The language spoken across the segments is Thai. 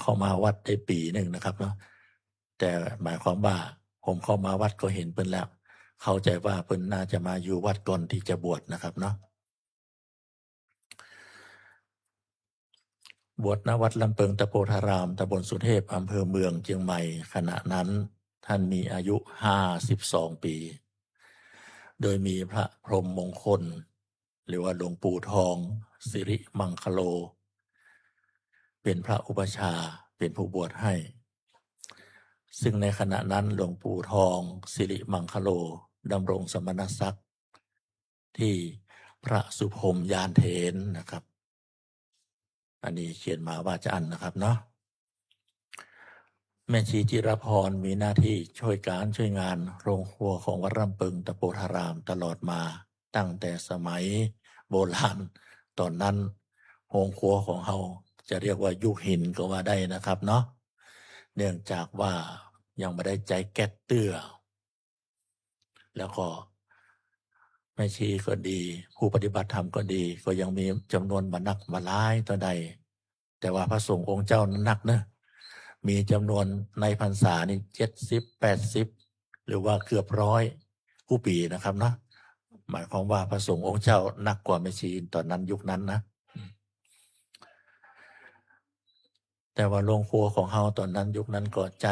เข้ามาวัดได้ปีหนึ่งนะครับเนาะแต่หมายความว่าผมเข้ามาวัดก็เห็นเพิ่นแล้วเข้าใจว่าเพิ่นน่าจะมาอยู่วัดก่อนที่จะบวชนะครับเนาะบวชณวัดลำเปิงตะโพธารามตำบลสุเทพอำเภอเมืองเชียงใหม่ขณะนั้นท่านมีอายุ52 ปี โดยมีพระพรหมมงคลหรือว่าหลวงปู่ทองสิริมังคโลเป็นพระอุปชาเป็นผู้บวชให้ ซึ่งในขณะนั้นหลวงปู่ทองสิริมังคโลดำรงสมณศักดิ์ที่พระสุพรมยานเถรนะครับ อันนี้เขียนมาว่าจะอันนะครับเนาะแม่ชีจิรพรมีหน้าที่ช่วยงานโรงครัวของวัดลำเปิงตะโพธารามตลอดมาตั้งแต่สมัยโบราณตอนนั้นโรงครัวของเราจะเรียกว่ายุคหินก็ว่าได้นะครับเนาะเนื่องจากว่ายังไม่ได้ใจแก๊สเตื้อแล้วก็แม่ชีก็ดีผู้ปฏิบัติธรรมก็ดีก็ยังมีจำนวนมานักมาหลายต่อใดแต่ว่าพระสงฆ์องค์เจ้านั้นนักนะมีจำนวนในพรรษานี่70-80หรือว่าเกือบ100ผู้ปีนะครับนะหมายความว่าพระสงฆ์องค์เจ้านักกว่าแม่ชีตอนนั้นยุคนั้นนะแต่ว่าโรงครัวของเฮาตอนนั้นยุคนั้นก็ใจ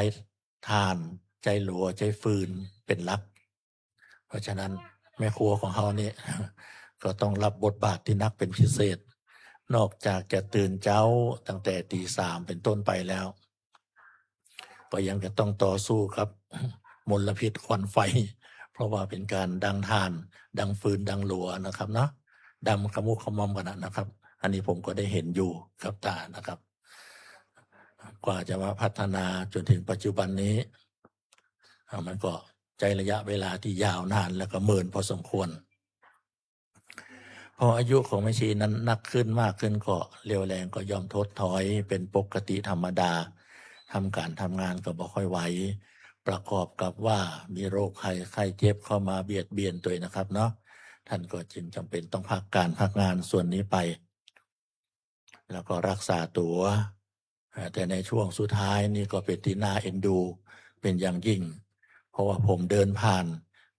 ถ่านใจหลัวใจฟืนเป็นหลักเพราะฉะนั้นแม่ครัวของเฮานี่ก็ต้องรับบทบาทที่นักเป็นพิเศษนอกจากจะตื่นเช้าตั้งแต่ตี 3เป็นต้นไปแล้วก็ยังจะต้องต่อสู้ครับมลพิษควันไฟเพราะว่าเป็นการดังถ่านดังฟืนดังหลัวนะครับเนาะดำขมุกขมอมกันนะครับอันนี้ผมก็ได้เห็นอยู่กับตานะครับกว่าจะมาพัฒนาจนถึงปัจจุบันนี้มันก็ใจระยะเวลาที่ยาวนานแล้วก็เมินพอสมควรพออายุของแม่ชีนั้นนักขึ้นมากขึ้นก็เร็วแรงก็ยอมทดถอยเป็นปกติธรรมดาทำการทำงานก็บ่ค่อยไหวประกอบกับว่ามีโรคไข้เจ็บเข้ามาเบียดเบียนตัวนะครับเนาะท่านก็จึงจำเป็นต้องพักงานส่วนนี้ไปแล้วก็รักษาตัวแต่ในช่วงสุดท้ายนี่ก็เป็นที่น่าเอ็นดูเป็นอย่างยิ่งเพราะว่าผมเดินผ่าน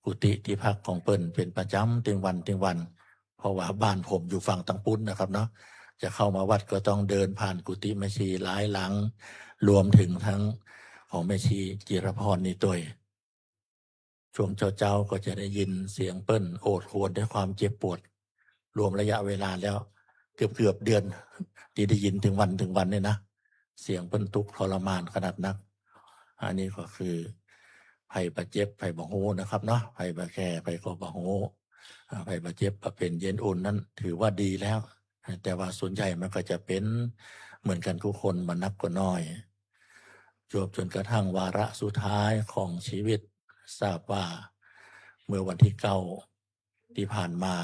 กุฏิที่พักของเปิ้นเป็นประจำถึงวันเพราะว่าบ้านผมอยู่ฝั่งตังปุ้นนะครับเนาะจะเข้ามาวัดก็ต้องเดินผ่านกุฏิแม่ชีหลายหลังรวมถึงทั้งของแม่ชีจิรพรนี่ตัวช่วงเจ้าก็จะได้ยินเสียงเปิ้นโอดครวญด้วยความเจ็บปวดรวมระยะเวลาแล้วเกือบเดือนที่ได้ยินถึงวันเนี่ยนะเสียงเปิ้นทุกข์ทรมานขนาดนักอันนี้ก็คือภัยบาดเจ็บภัยบ่โหนะครับเนาะภัยบาแค่ภัยก็บ่โหภัยบาดเจ็บเป็นเย็นอุ่นนั้นถือว่าดีแล้วแต่ว่าส่วนใหญ่มันก็จะเป็นเหมือนกันทุกคนมันนักก็น้อยจนกระทั่งวาระสุดท้ายของชีวิตทราบว่าเมื่อวันที่9ที่ผ่านมา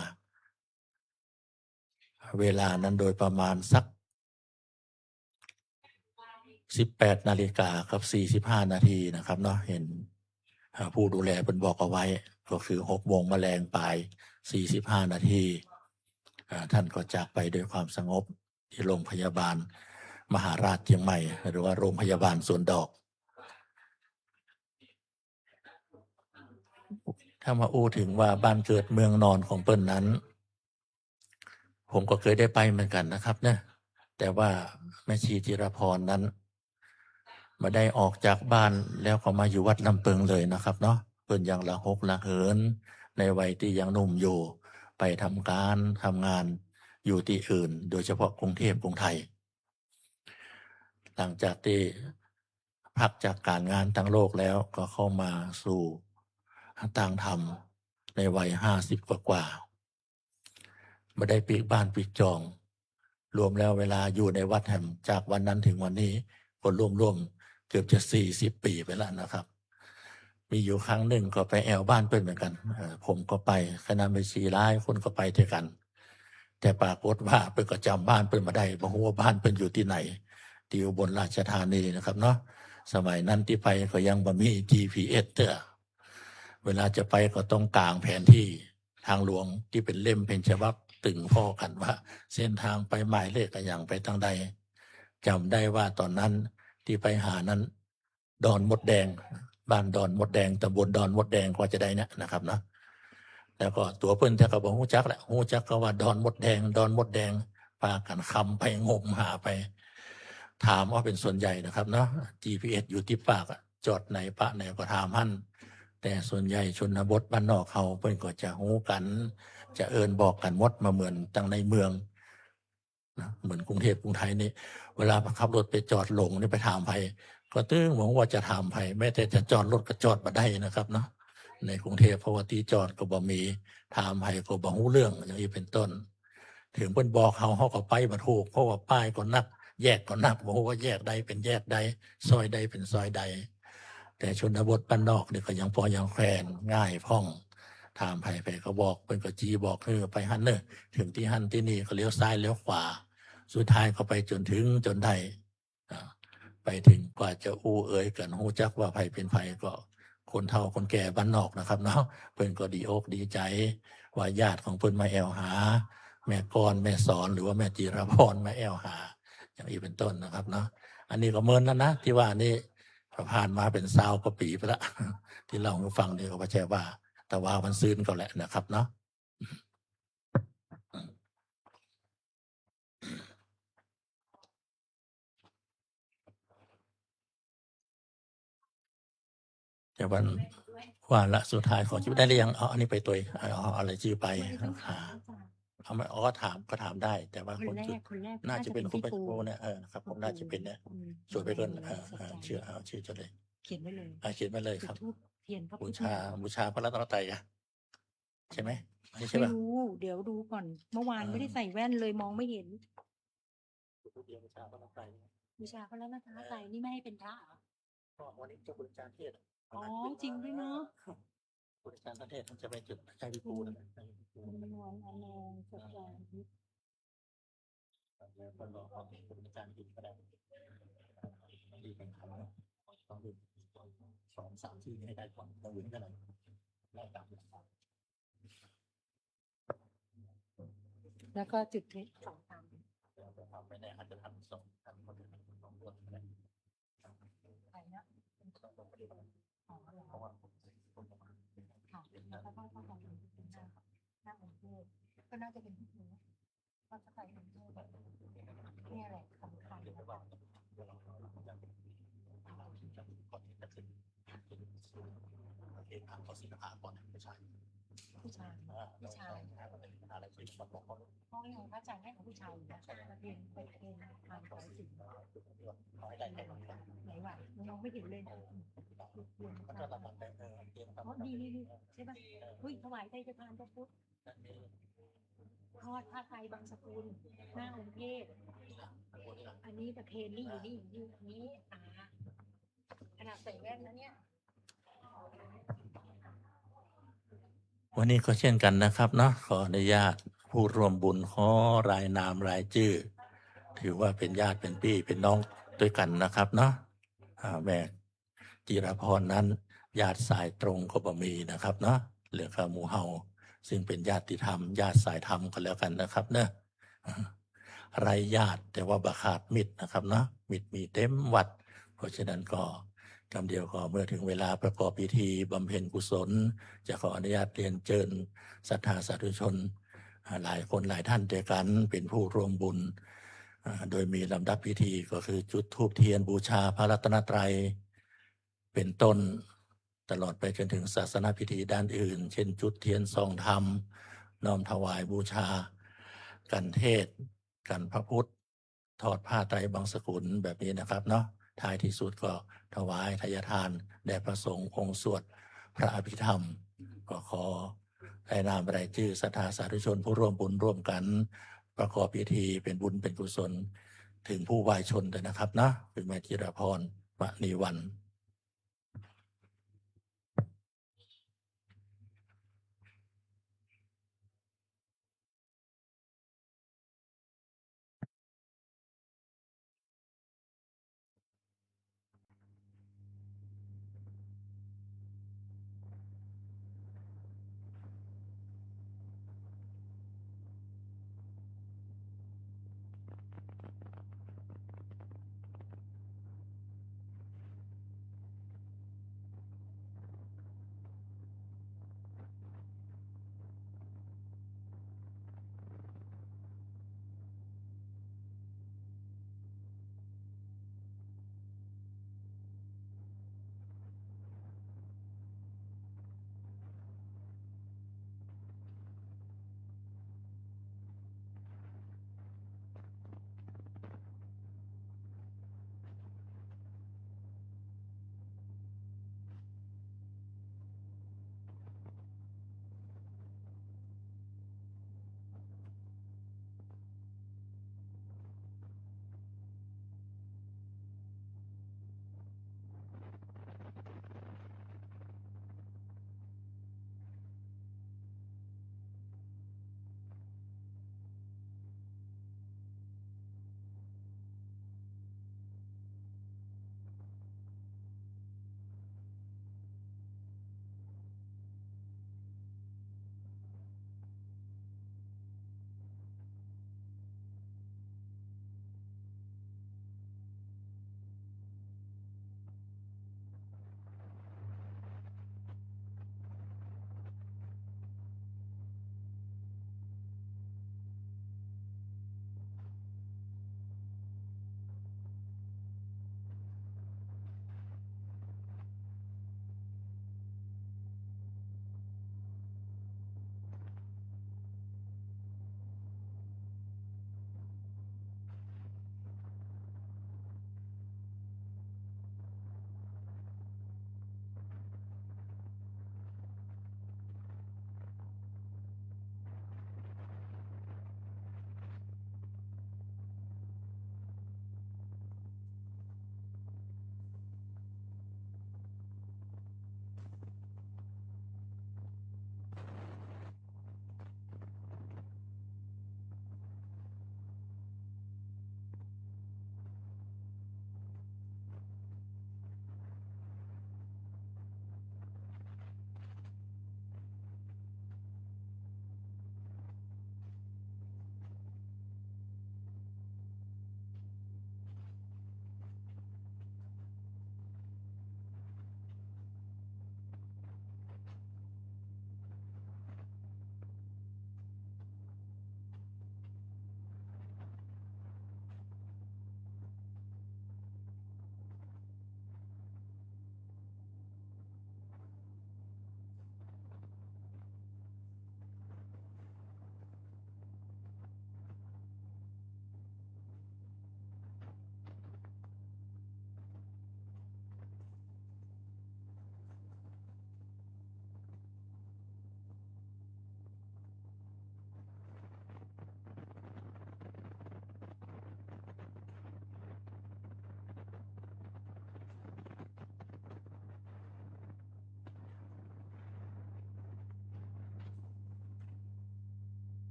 เวลานั้นโดยประมาณสัก18 นาฬิกากับ45 นาทีนะครับเนาะเห็นผู้ดูแลเป็นบอกเอาไว้ก็คือ6 โมงแมลงปลาย45 นาทีท่านก็จากไปด้วยความสงบที่โรงพยาบาลมหาราชเชียงใหม่หรือว่าโรงพยาบาลสวนดอกถ้ามาอู้ถึงว่าบ้านเกิดเมืองนอนของเปิ้นนั้นผมก็เคยได้ไปเหมือนกันนะครับเนี่ยแต่ว่าแม่ชีจิรพรนั้นมาได้ออกจากบ้านแล้วก็มาอยู่วัดลำเปิงเลยนะครับเนาะเพิ่นยังละหกละเหินในวัยที่ยังหนุ่มอยู่ไปทำงานอยู่ที่อื่นโดยเฉพาะกรุงเทพกรุงไทยหลังจากที่พักจากการงานทั้งโลกแล้วก็เข้ามาสู่ต่างธรรมในวัย50 กว่าไม่ได้ปีกบ้านปีกจองรวมแล้วเวลาอยู่ในวัดแห่งจากวันนั้นถึงวันนี้ก็ร่วมเกือบจะ40 ปีไปแล้วนะครับมีอยู่ครั้งหนึ่งก็ไปแอวบ้านเปิ้นเหมือนกันผมก็ไปคณะแม่ชีหลายคนก็ไปด้วยกันแต่ปรากฏว่าเปิ้นก็จำบ้านเปิ้นบ่ได้บ่ฮู้ว่าบ้านเปิ้นอยู่ที่ไหนที่อุบลราชธานีนะครับเนาะสมัยนั้นที่ไปก็ยังบ่มี GPS เด้อเวลาจะไปก็ต้องกางแผนที่ทางหลวงที่เป็นเล่มเป็นฉบับตึงพ่อกันว่าเส้นทางไปหมายเลขอย่างไปทางใด จำได้ว่าตอนนั้นที่ไปหานั้นดอนมดแดงบ้านดอนมดแดงตำบลดอนมดแดงกว่าจะได้เนี่ยนะครับเนาะแล้วก็ตัวเพิ่นแต่ก็บอกฮู้จักแหละฮู้จักก็ว่าดอนมดแดงดอนมดแดงพากันคำไปงมหาไป ถามว่าเป็นส่วนใหญ่นะครับเนาะ GPS อยู่ที่ปากจอดไหนปะไหนก็ถามหั่นแต่ส่วนใหญ่ชนบทบ้านนอกเขาเพิ่นก็จะฮู้กัน จะเอินบอกกันหมดมาเหมือนตั้งในเมืองนะเหมือนกรุงเทพกรุงไทยนี่เวลาขับรถไปจอดหลงนี่ไปถามไผก็ตึ้งหวังว่าจะถามไผแม้แต่จะจอดรถก็จอดบ่ได้นะครับเนาะในกรุงเทพเพราะว่าที่จอดก็บ่มีถามไผก็บ่ฮู้เรื่องอย่างนี้เป็นต้น ถึงเพิ่นบอกเขาก็ไปบ่ถูกเพราะว่าป้ายก็นัก แยกก็นักบ่ฮู้ว่าแยกใดเป็นแยกใดซอยใดเป็นซอยใด แต่ชนบทบ้านนอกนี่ก็ยังพอยังแคลนง่ายพร่องถามไผก็บอกเพิ่นก็จี้บอกไปหั่นเด้อถึงที่หั่นที่นี่ก็เลี้ยวซ้ายเลี้ยวขวา สุดท้ายก็ไปจนถึงจนได้อ่าไปถึงกว่าจะอู้เอ่ยกันฮู้จักว่าไผเป็นไผก็คนเฒ่าคนแก่บ้านนอกนะครับเนาะเพิ่นก็ดีอกดีใจว่าญาติของเพิ่นมาแอวหา แม่กรแม่สอนหรือว่าแม่จิรพรมาแอวหา อย่างนี้เป็นต้นนะครับเนาะอันนี้ก็เมินแล้วนะที่ว่านี่ผ่านมาเป็น20 กว่าปีไปแล้ว ที่เราให้ฟังนี่ก็ไม่ใช่ว่า แต่ว่ามันซื่นก็แหละนะครับเนาะแต่วันว่าละสุดท้ายขอชื่อได้หรือยังเอาอันนี้ไปตัวเอาอะไรชื่อไป ไม่ต้องถา หาม อาจารย์ เอาไม่อ๋อถามก็ถามได้ แต่ว่า ค คน นแร จุด กคนแรก น่า น่า จะ จะ เป็ เป็น น คุณ พี่ ไป ปู โปเนี่ยครับผมน่าจะเป็นเนี่ย อืม จดไว้ก่อน ในไลฟ์สดอาจารย์ ชื่อชื่อจดเลย เขียนไว้เลย เขียนไว้เลย จุ ค ด รับ ธูปเทียนพระ บู พุทธ ชา มนต์ บูชาพระรัตนตรัยอะใช่ไหมอันนี้ใช่ ไม่ ป่ะ รู้ เดี๋ยวดูก่อน เมื่อวานไม่ได้ใส่แว่นเลยมองไม่เห็น บูชาพระรัตนตรัย บูชาพระรัตนตรัยนี่ไม่ให้เป็นพระเหรอ? ก็วันนี้เจ้าคุณอาจารย์เทศน์ อ๋อ จริงด้วยเนาะ คุณอาจารย์เทศน์ท่านจะไปจุดใช่พี่ปูนั่นแหละ คุณมวลอมรสัจจานิต แล้วก็รอความเห็นคุณอาจารย์กินก็ได้ดีเป็นคำนะต้องดู2 3 ที่ให้ได้ก่อนต้องดูกันหน่อยได้ตาม แล้วก็จุดเทียน2 ครั้ง ทำไม่ได้อาจจะทำ2 ครั้งคนละ2 คนก็ได้ ใครนะ? อ๋อ เหรอ? เพราะว่า ค่ะ แล้วก็ต้องทำเป็นหน้าองค์เทพ ก็น่าจะเป็นพี่ปูก็จะไปองค์เทพเนี่ยแหละสำคัญนะคะ ผู้ชาย ผู้ชาย เพราะยังพระอาจารย์ให้ของผู้ชายอยู่นะเรียนไปเรียนทางสายศิลป์ ไหนวะมองไม่เห็นเลย เรียนอ๋อ นี่ ใช่ป่ะ? อุ๊ย ถวายไตรสถานพระพุทธ ทอดผ้าไตรบางสกุล หน้าองค์เทพ อันนี้ประเคนนี่อยู่นี่นี้ ขนาดใส่แว่นนะเนี่ย วันนี้ก็เช่นกันนะครับเนาะ ขออนุญาตผู้ร่วมบุญขอรายนามรายชื่อ ถือว่าเป็นญาติเป็นพี่เป็นน้องด้วยกันนะครับเนาะ แม่จิรพรนั้นญาติสายตรงก็บ่มีนะครับเนาะ เหลือแต่หมู่เฮาซึ่งเป็นญาติธรรม ญาติสายธรรมก็แล้วกันนะครับเนาะ ไร้ญาติแต่ว่าบ่ขาดมิตรนะครับเนาะ มิตรมีเต็มวัด เพราะฉะนั้นก็คำเดียวก็เมื่อถึงเวลาประกอบพิธีบำเพ็ญกุศล จะขออนุญาตเรียนเชิญศรัทธาสาธุชนหลายคนหลายท่านด้วยกันเป็นผู้ร่วมบุญ โดยมีลำดับพิธีก็คือจุดธูปเทียนบูชาพระรัตนตรัยเป็นต้นตลอดไปจนถึงศาสนพิธีด้านอื่น เช่นจุดเทียนส่องธรรม น้อมถวายบูชา กันเทศน์ กันพระพุทธ ทอดผ้าไตรบางสกุลแบบนี้นะครับเนาะ ท้ายที่สุดก็ถวายทายทานแด่พระสงฆ์องค์สวดพระอภิธรรม ก็ขอรายนามรายชื่อศรัทธาสาธุชนผู้ร่วมบุญร่วมกันประกอบพิธีเป็นบุญเป็นกุศลถึงผู้วายชนด้วยนะครับนะคือแม่จิรพร มณีวรรณ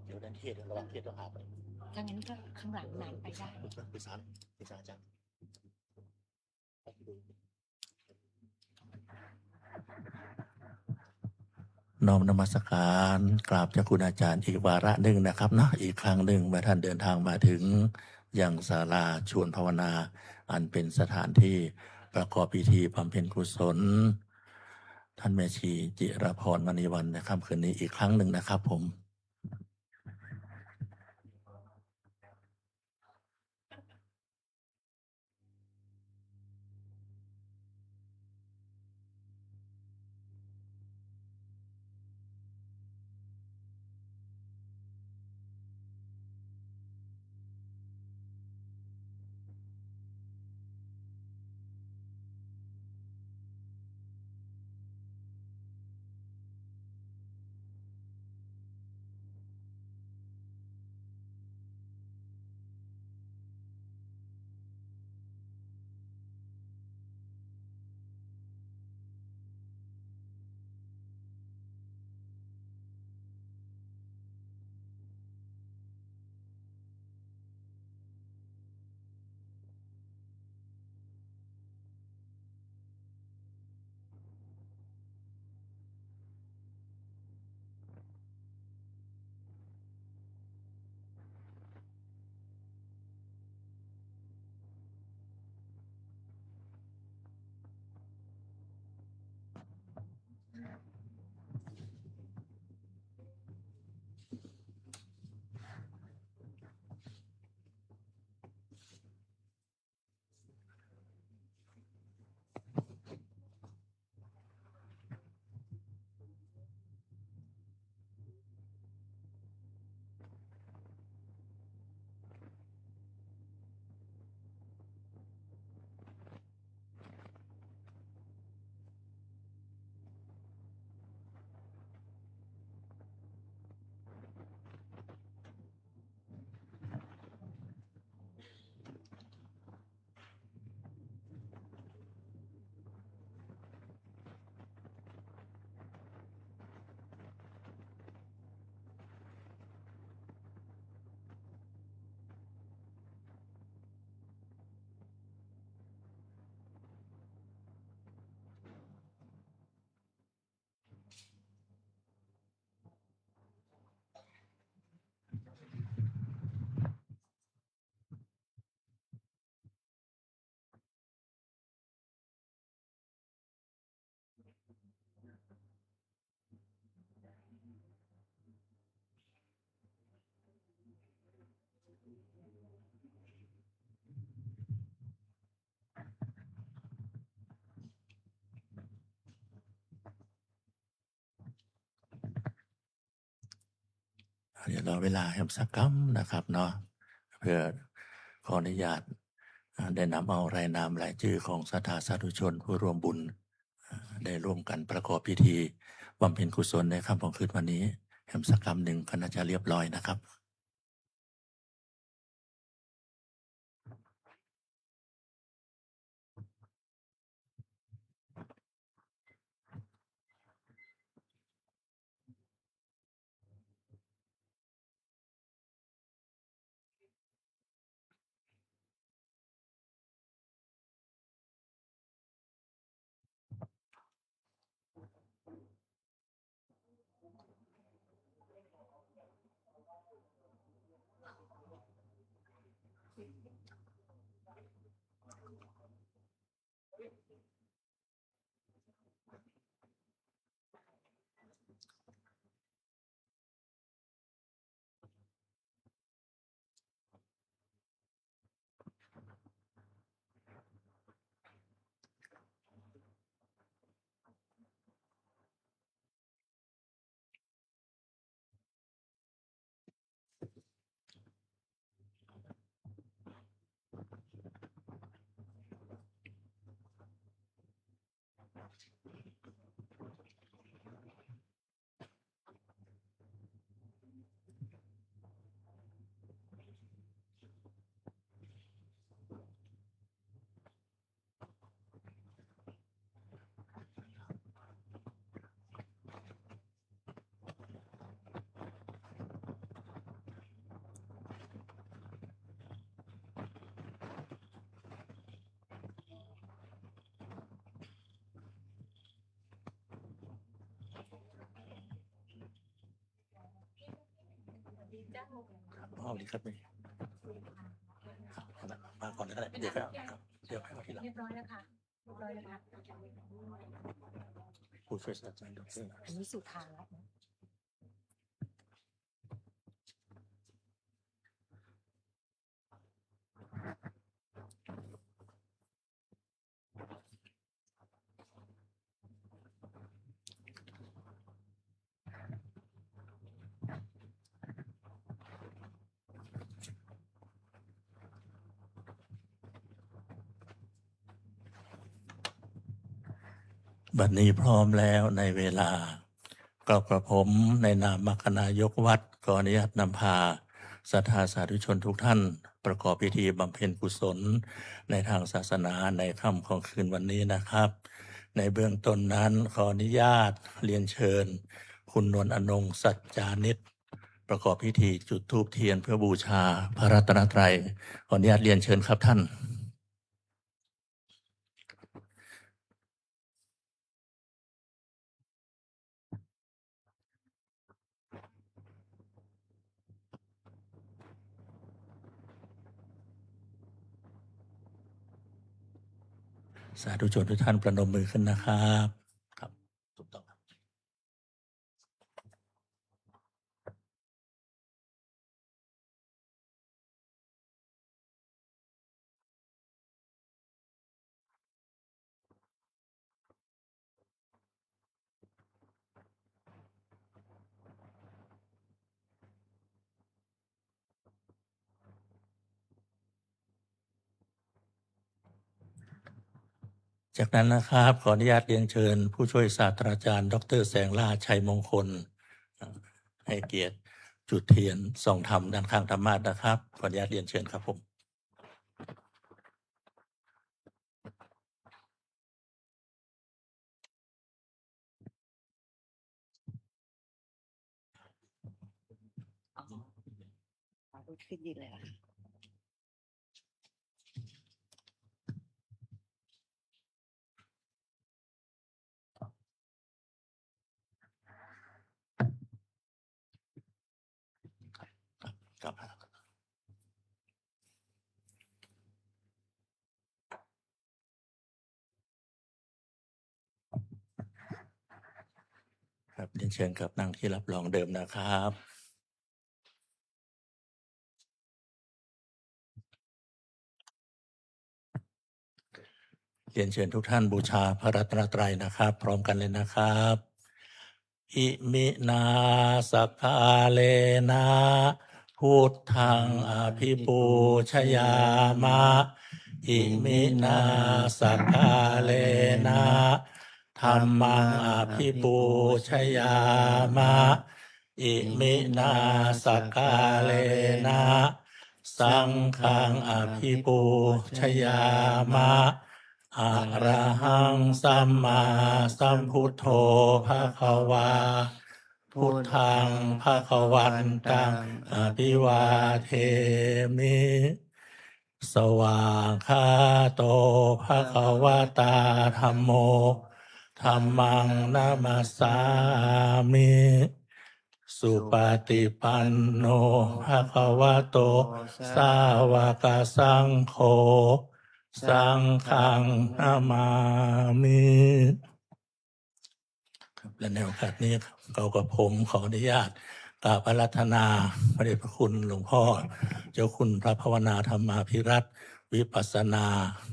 เดี๋ยวดันเทศระวังเทศต้องหาไป ถ้างั้นก็ข้างหลังนานไปได้ ปรึกษาอาจารย์น้อมนมัสการกราบเจ้าคุณอาจารย์อีกวาระหนึ่งนะครับเนาะอีกครั้งหนึ่งเมื่อท่านเดินทางมาถึงยังศาลาชวนภาวนา อันเป็นสถานที่ประกอบพิธีบำเพ็ญกุศลท่านแม่ชีจิรพรมณีวันนะครับคืนนี้อีกครั้งหนึ่งนะครับผมเดี๋ยวรอเวลาให้สักคำนะครับเนาะเพื่อขออนุญาตได้นำเอารายนามรายชื่อของศรัทธาสาธุชนผู้ร่วมบุญได้ร่วมกันประกอบพิธีบำเพ็ญกุศลในค่ำของคืนวันนี้แหมสักคำหนึ่งก็น่าจะเรียบร้อยนะครับ เจ้า ครับเอาดีครับนี่ครับมาก่อนก็ได้เดี๋ยวครับเดี๋ยวไปเอาทีหลัง เรียบร้อยแล้วค่ะเรียบร้อยแล้วค่ะ ผู้ช่วยศาสตราจารย์ดร อันนี้สุธารัตน์นะ บัดนี้พร้อมแล้วในเวลาก็กระผมในนามมรคนายกวัดขออนุญาตนำพาศรัทธาสาธุชนทุกท่านประกอบพิธีบำเพ็ญกุศลในทางศาสนาในค่ำของคืนวันนี้นะครับ ในเบื้องต้นนั้นขออนุญาตเรียนเชิญ คุณนวลอนงค์สัจจานิตประกอบพิธีจุดธูปเทียนเพื่อบูชาพระรัตนตรัยขออนุญาตเรียนเชิญครับท่าน สาธุชนทุกท่านประนมมือขึ้นนะครับครับถูกต้องครับจากนั้นนะครับขออนุญาตเรียนเชิญ ผู้ช่วยศาสตราจารย์ดรแสงล่าชัยมงคลให้เกียรติจุดเทียนส่องธรรมด้านข้างธรรมาสนะครับขออนุญาตเรียนเชิญครับผม ขึ้นยืนเลยค่ะ ครับครับเรียนเชิญกับนั่งที่รับรองเดิมนะครับ เรียนเชิญทุกท่านบูชาพระรัตนตรัยนะครับ พร้อมกันเลยนะครับ อิมินาสกกาเลนะพุทธังอภิปูชยามะ อิมินาสกกาเลนะธัมมังอภิปูชยามะ อิมินาสกกาเลนะสังฆังอภิปูชยามะ อะระหังสัมมาสัมพุทโธภะคะวาพุทธังภะคะวันตังอภิวาเทมิ สวากขาโตภะคะวะตาธัมโมธัมมังนามัสสามิ สุปฏิปันโนภะคะวะโตสาวกสังโฆสังฆังนามามิครับและในโอกาสนี้เรากับผมขออนุญาตกราบอาราธนาพระเดชพระคุณหลวงพ่อ เจ้าคุณพระภาวนาธรรมาภิรัตน์วิปัสสนา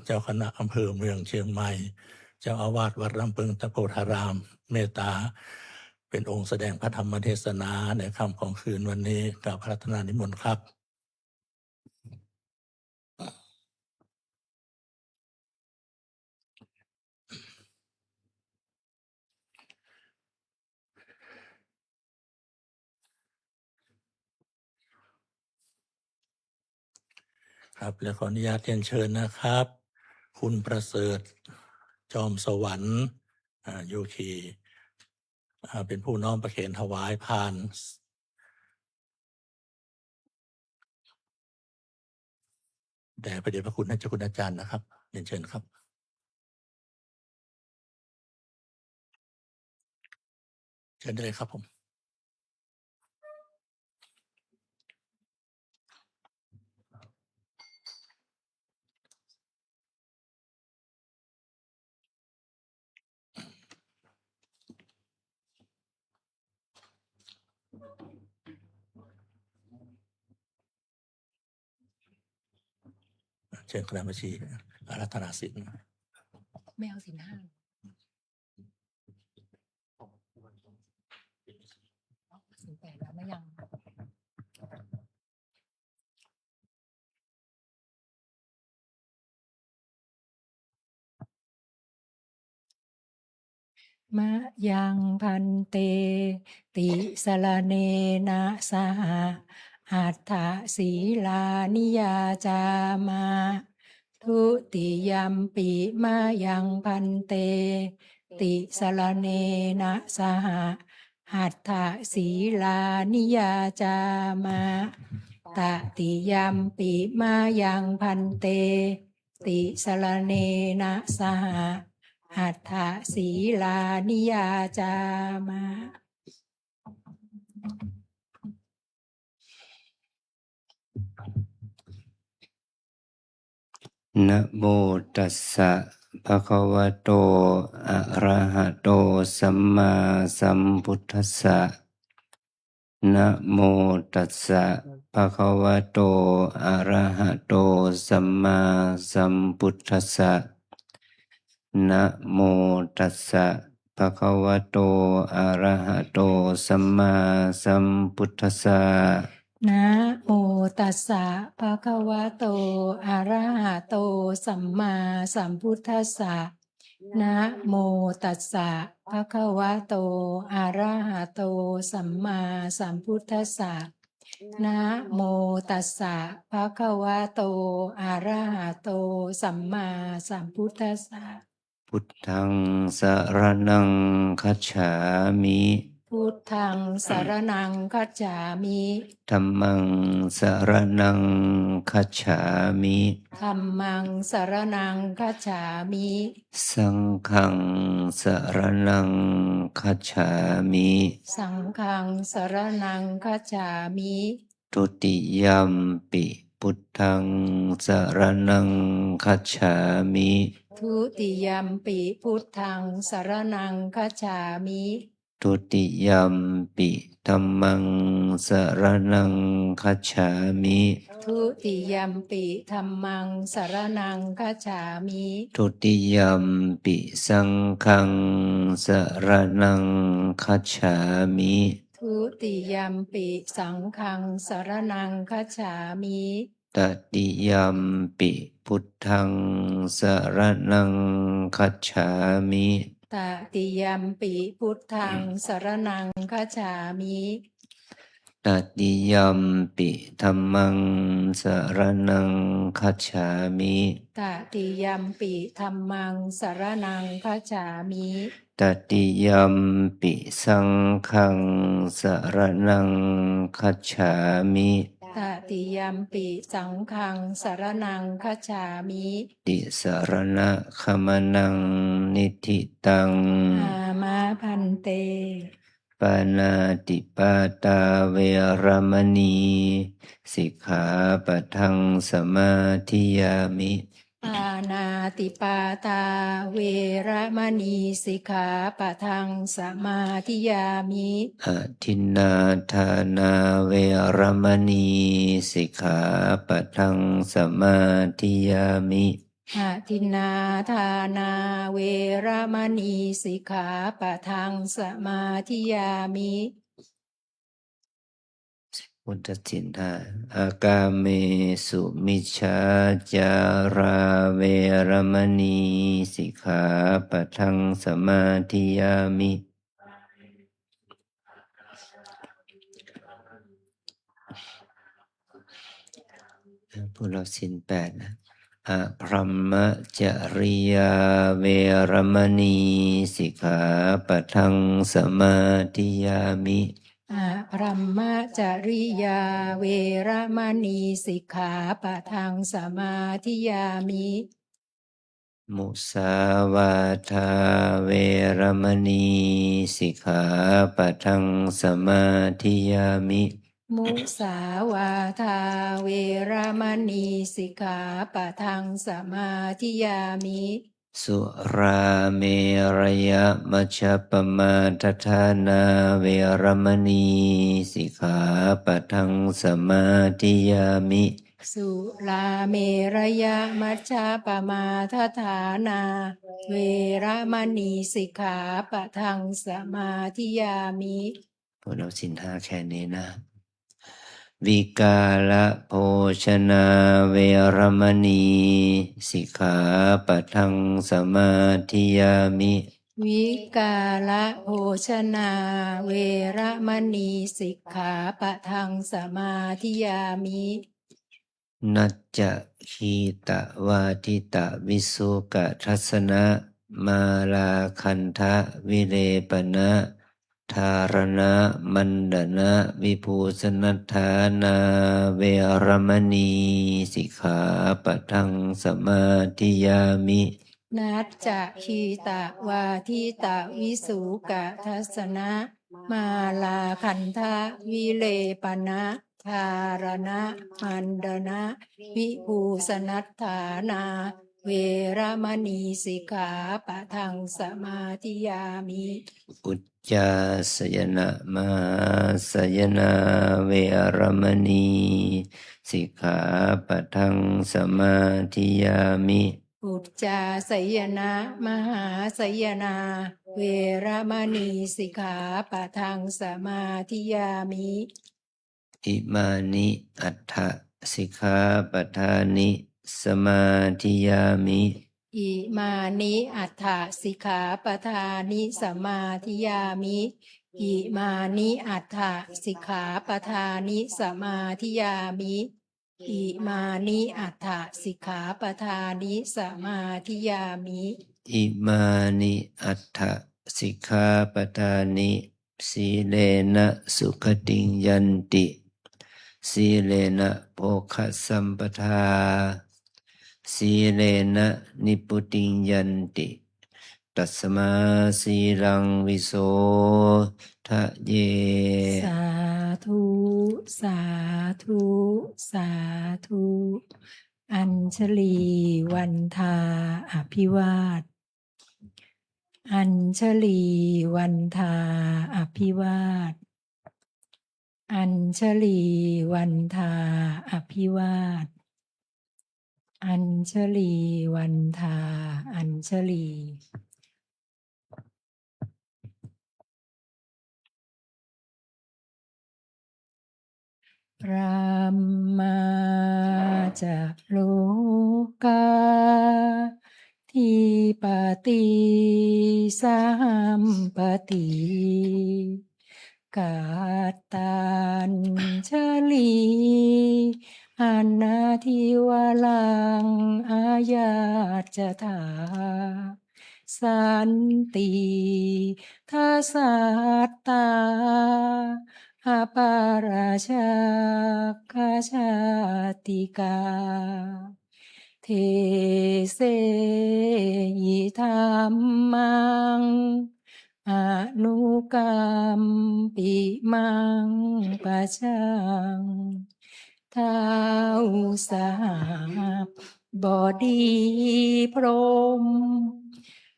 เจ้าคณะอำเภอเมืองเชียงใหม่ เจ้าอาวาสวัดลำปึงตะโพธาราม เมตตา เป็นองค์แสดงพระธรรมเทศนาในค่ำของคืนวันนี้กับพระรัตนานิมนต์ครับ ครับและขออนุญาตเรียนเชิญนะครับ คุณประเสริฐจอมสวรรค์โยคีเป็นผู้น้อมประเคนถวายพานแด่พระเดชพระคุณท่านเจ้าคุณอาจารย์นะครับเรียนเชิญครับ เชิญได้เลยครับผม เชิญคณะบัญชีอารัธนาสิน ไม่เอาสินห้าสินแปดแล้วไม่ยังมะยังพันเตติสรเนนะสหอัฏฐศีลานิยาจามาทุติยัมปิมะยังพันเตติสรเนนะสหอัฏฐศีลานิยาจามาตติยัมปิมะยังพันเตติสรเนนะสหอัฏฐศีลานิยาจามานะโมตัสสะภะคะวะโตอะระหะโตสัมมาสัมพุทธัสสะนะโมตัสสะภะคะวะโตอะระหะโตสัมมาสัมพุทธัสสะนะโมตัสสะภะคะวะโตอะระหะโตสัมมาสัมพุทธัสสะนะโมตัสสะภะคะวะโตอะระหะโตสัมมาสัมพุทธัสสะนะโมตัสสะภะคะวะโตอะระหะโตสัมมาสัมพุทธัสสะนะโมตัสสะภะคะวะโตอะระหะโตสัมมาสัมพุทธัสสะพุทธังสรณังคัจฉามิพุทธังสรณังคัจฉามิธัมมังสรณังคัจฉามิธัมมังสรณังคัจฉามิสังฆังสรณังคัจฉามิสังฆังสรณังคัจฉามิทุติยัมปิพุทธังสรณังคัจฉามิทุติยัมปิพุทธังสรณังคัจฉามิทุติยัมปิธัมมังสรณังคัจฉามิทุติยัมปิธัมมังสรณังคัจฉามิทุติยัมปิสังฆังสรณังคัจฉามิทุติยัมปิสังฆังสรณังคัจฉามิตติยัมปิพุทธังสรณังคัจฉามิตติยัมปิพุทธังสรณังคัจฉามิตติยัมปิธัมมังสรณังคัจฉามิตติยัมปิธัมมังสรณังคัจฉามิตติยัมปิสังฆังสรณังคัจฉามิตติยัมปิสังฆังสรณังคัจฉามิติสรณะขมนังนิธิตังอามาพันเตปานาติปาตาเวรมณีสิกขาปะทังสมาธิยามิปานาติปาตาเวระมณีสิกขาปะทังสมาธิยามิอทินนาทานาเวรมณีสิกขาปะทังสมาธิยามิอทินนาทานาเวระมณีสิกขาปะทังสมาธิยามิพุทธสินธาอากาเมสุมิชฌาจาราเวรมณีสิกขาปะทังสมาธิยามิพวกเราสินแปดนะอะพรหมจริยาเวรมณีสิกขาปะทังสมาธิยามิอะพรหมจริยาเวระมณีสิกขาปะทังสมาธิยามิมุสาวาทาเวรมณีสิกขาปะทังสมาธิยามิมุสาวาทาเวระมณีสิกขาปะทังสมาธิยามิสุราเมรยมัชฌัปปมาทฐานาเวรมณีสิกขาปะทังสมาธิยามิ สุราเมรยะมัชฌะปมาทฐานา เวระมณีสิกขาปะทังสมาธิยามิ พวกเราศีลห้าแค่นี้นะ วิกาละโภชนาเวรมณีสิกขาปะทังสมาธิยามิ วิกาละโภชนาเวระมณีสิกขาปะทังสมาธิยามิ นัจจะขีตะวาทิตะวิสุกะทัสนะมาลาคันทะวิเลปนะธารณะมันดนะวิภูสนัฏฐานาเวรมณีสิกขาปะทังสมาธิยามิ นัจจะคีตะวาทิตะวิสุกะทัสนะมาลาคันทะวิเลปนะธารณะมันดนะวิภูสนัฏฐานาเวระมณีสิกขาปะทังสมาธิยามิ อุจจาสยนะมหาสยนาเวรมณีสิกขาปะทังสมาธิยามิ อุจจาสยนะมหาสยนาเวระมณีสิกขาปะทังสมาธิยามิ อิมานิอัฏฐสิกขาปทานิสมาธิยามิ อิมานิอัฏฐสิกขาปทานิสมาธิยามิอิมานิอัฏฐสิกขาปทานิสมาธิยามิอิมานิอัฏฐสิกขาปทานิสมาธิยามิ อิมานิอัฏฐสิกขาปทานิสีเลนะสุขติงยันติสีเลนะโภคสัมปทาสีเลนะนิพุติงยันติตัสมาสีลังวิโสทะเย สาธุสาธุสาธุอัญชลีวันทาอภิวาทอัญชลีวันทาอภิวาทอัญชลีวันทาอภิวาทอัญชลีวันทาอัญชลีพระมาจะโลกาทิปติสัมปติกาตัญชลีอนาทิวลังอาญาจถาสันติทัสสัตตาอปาราชาคชาติกาเทเสยิธรรมังอนุกรรมปิมังปะชังท้าวสหับบดีพรหม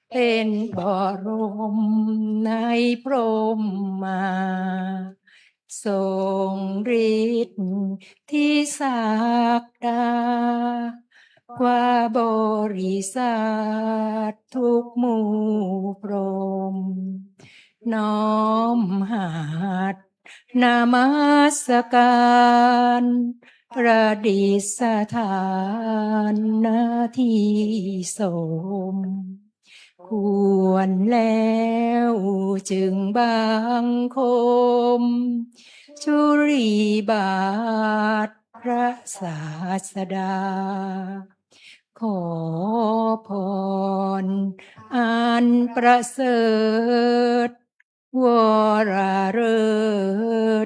เป็นบรมในพรหมมาทรงฤทธิ์ที่ศักดากว่าบริษัททุกหมู่พรหมน้อมหัดนามัสการประดิษฐานหน้าที่สมควรแล้วจึงบังคมชุลีบาทพระศาสดาขอพรอันประเสริฐวรเริ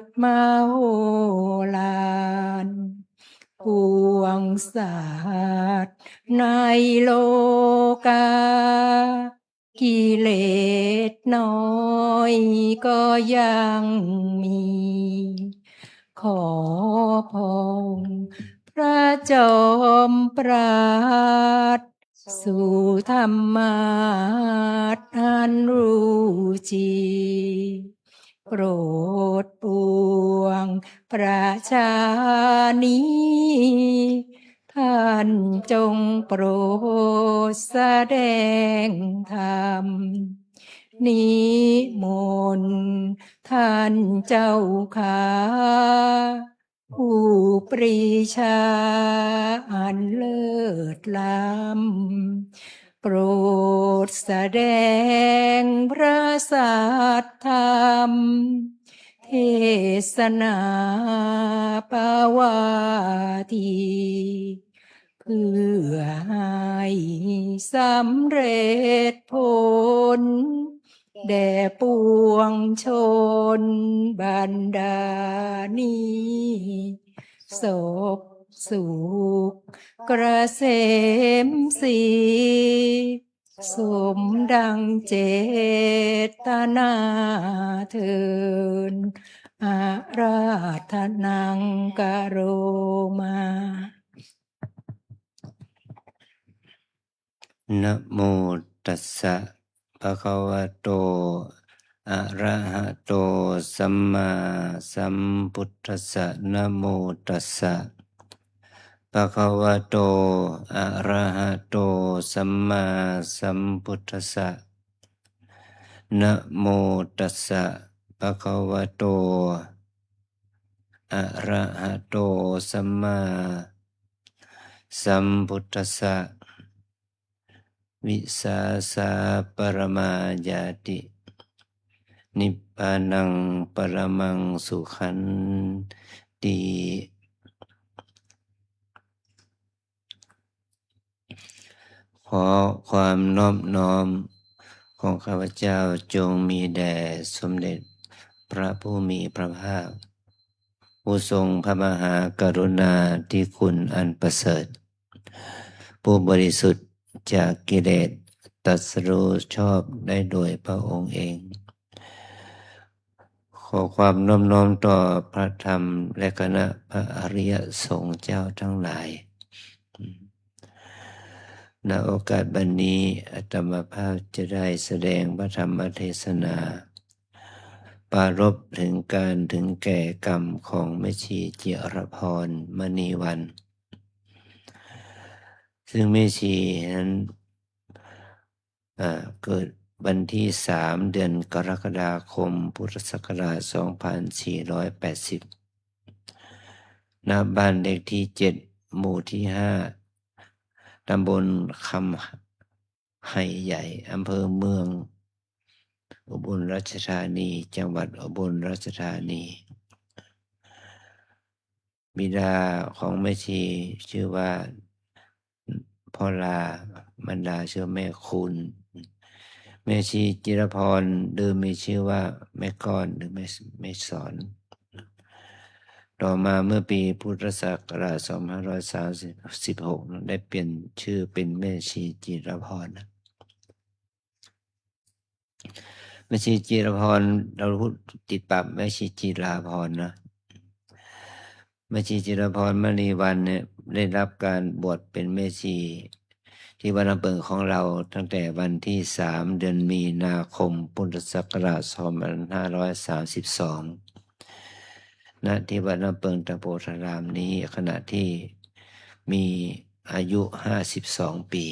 ศมาโหฬารปวงสัตว์ในโลกากิเลสน้อยก็ยังมีขอพรพระจอมปราดสู่ธรรมาทอันรู้จริง โปรดปวงประชานีท่านจงโปรดแสดงธรรมนิมนต์ท่านเจ้าขาผู้ปรีชาอันเลิศล้ำโปรดแสดงพระสัทธรรมเทศนาปาวาทีเพื่อให้สำเร็จผลแด่ปวงชนบรรดานี้ศพสุขเกษมสีสมดังเจตนาเทินอาราธนังกโรมา นะโมตัสสะภะคะวะโตอะระหะโตสัมมาสัมพุทธัสสะนะโมตัสสะภะคะวะโตอะระหะโตสัมมาสัมพุทธัสสะนะโมตัสสะภะคะวะโตอะระหะโตสัมมาสัมพุทธัสสะวิสาสะปรมาญาตินิพพานังปรมังสุขันติขอความนอบน้อมของข้าพเจ้าจงมีแด่สมเด็จพระผู้มีพระภาคผู้ทรงพระมหากรุณาธิคุณอันประเสริฐผู้บริสุทธิ์จากกิเลสตรัสรู้ชอบได้โดยพระองค์เองขอความน้อมน้อมต่อพระธรรมและคณะพระอริยสงฆ์เจ้าทั้งหลายณโอกาสบัดนี้อาตมาภาพจะได้แสดงพระธรรมเทศนาปรารภถึงการถึงแก่กรรมของแม่ชีจิรพรมณีวันซึ่งแม่ชีนั้นเกิดวันที่3 เดือนกรกฎาคมพุทธศักราช2480ณบ้านเลขที่7หมู่ที่5ตำบลคำไห่ใหญ่อำเภอเมืองอุบลราชธานีจังหวัดอุบลราชธานีบิดาของแม่ชีชื่อว่าพ่อลามารดาชื่อแม่คุณแม่ชีจิรพรเดิมมีชื่อว่าแม่ก้อนหรือแม่สอนต่อมาเมื่อปีพุทธศักราช2536ได้เปลี่ยนชื่อเป็นแม่ชีจิรพรแม่ชีจิรพรเราพูดติดปากแม่ชีจิราพรนะแม่ชีจิรพรมณีวันเนี่ยได้รับการบวชเป็นแม่ชีที่วัดน้ำเปิงของเราตั้งแต่วันที่3 เดือนมีนาคมพุทธศักราช2532ณที่วัดน้ำเปิงตะโพธารามนี้ขณะที่มีอายุ52 ปี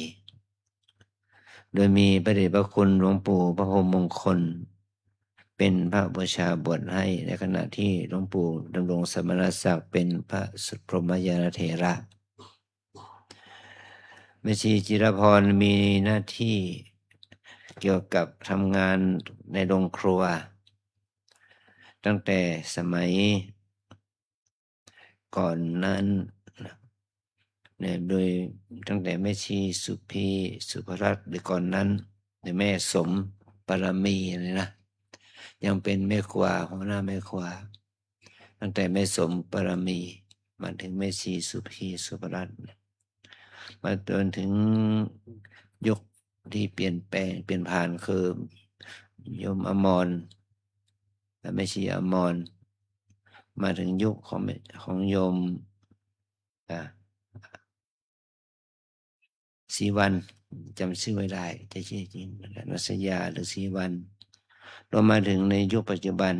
โดยมีพระเดชพระคุณหลวงปู่พระพรหมมงคลเป็นพระบูชาบวชให้ในขณะที่หลวงปู่ดำรงสมณศักดิ์เป็นพระสุพรหมยานเถระแม่ชีจิรพรมีหน้าที่เกี่ยวกับทำงานในโรงครัวตั้งแต่สมัยก่อนนั้นเนี่ยโดยตั้งแต่แม่ชีสุพีสุภรัตน์หรือก่อนนั้นในแม่สมปรมีเลยนะยังเป็นแม่ครัวหัวหน้าแม่ครัวตั้งแต่แม่สมปรมีมาถึงแม่ชีสุพีสุภรัตน์มาจนถึงยุคที่เปลี่ยนแปลงเปลี่ยนผ่านคือโยมอมรและแม่ชีอมรมาถึงยุคของโยมศรีวันจำชื่อไม่ได้จะชื่อจริงนัสยาหรือศรีวันเรามาถึงในยุคปัจจุบัน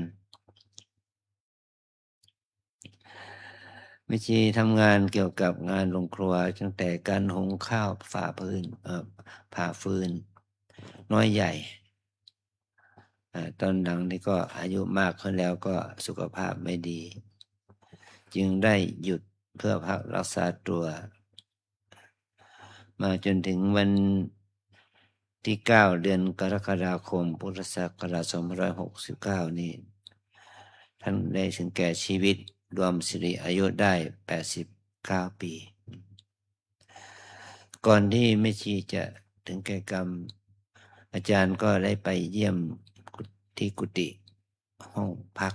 ไม่ชีทำงานเกี่ยวกับงานโรงครัวตั้งแต่การหุงข้าวผ่าฟืนน้อยใหญ่ตอนหลังนี่ก็อายุมากขึ้นแล้วก็สุขภาพไม่ดี จึงได้หยุดเพื่อพักรักษาตัว มาจนถึงวันที่ 9 เดือนกรกฎาคมพุทธศักราช2569 นี้ท่านได้ถึงแก่ชีวิตรวมสิริอายุได้89 ปี ก่อนที่แม่ชีจะถึงแก่กรรม อาจารย์ก็ได้ไปเยี่ยมที่กุฏิห้องพั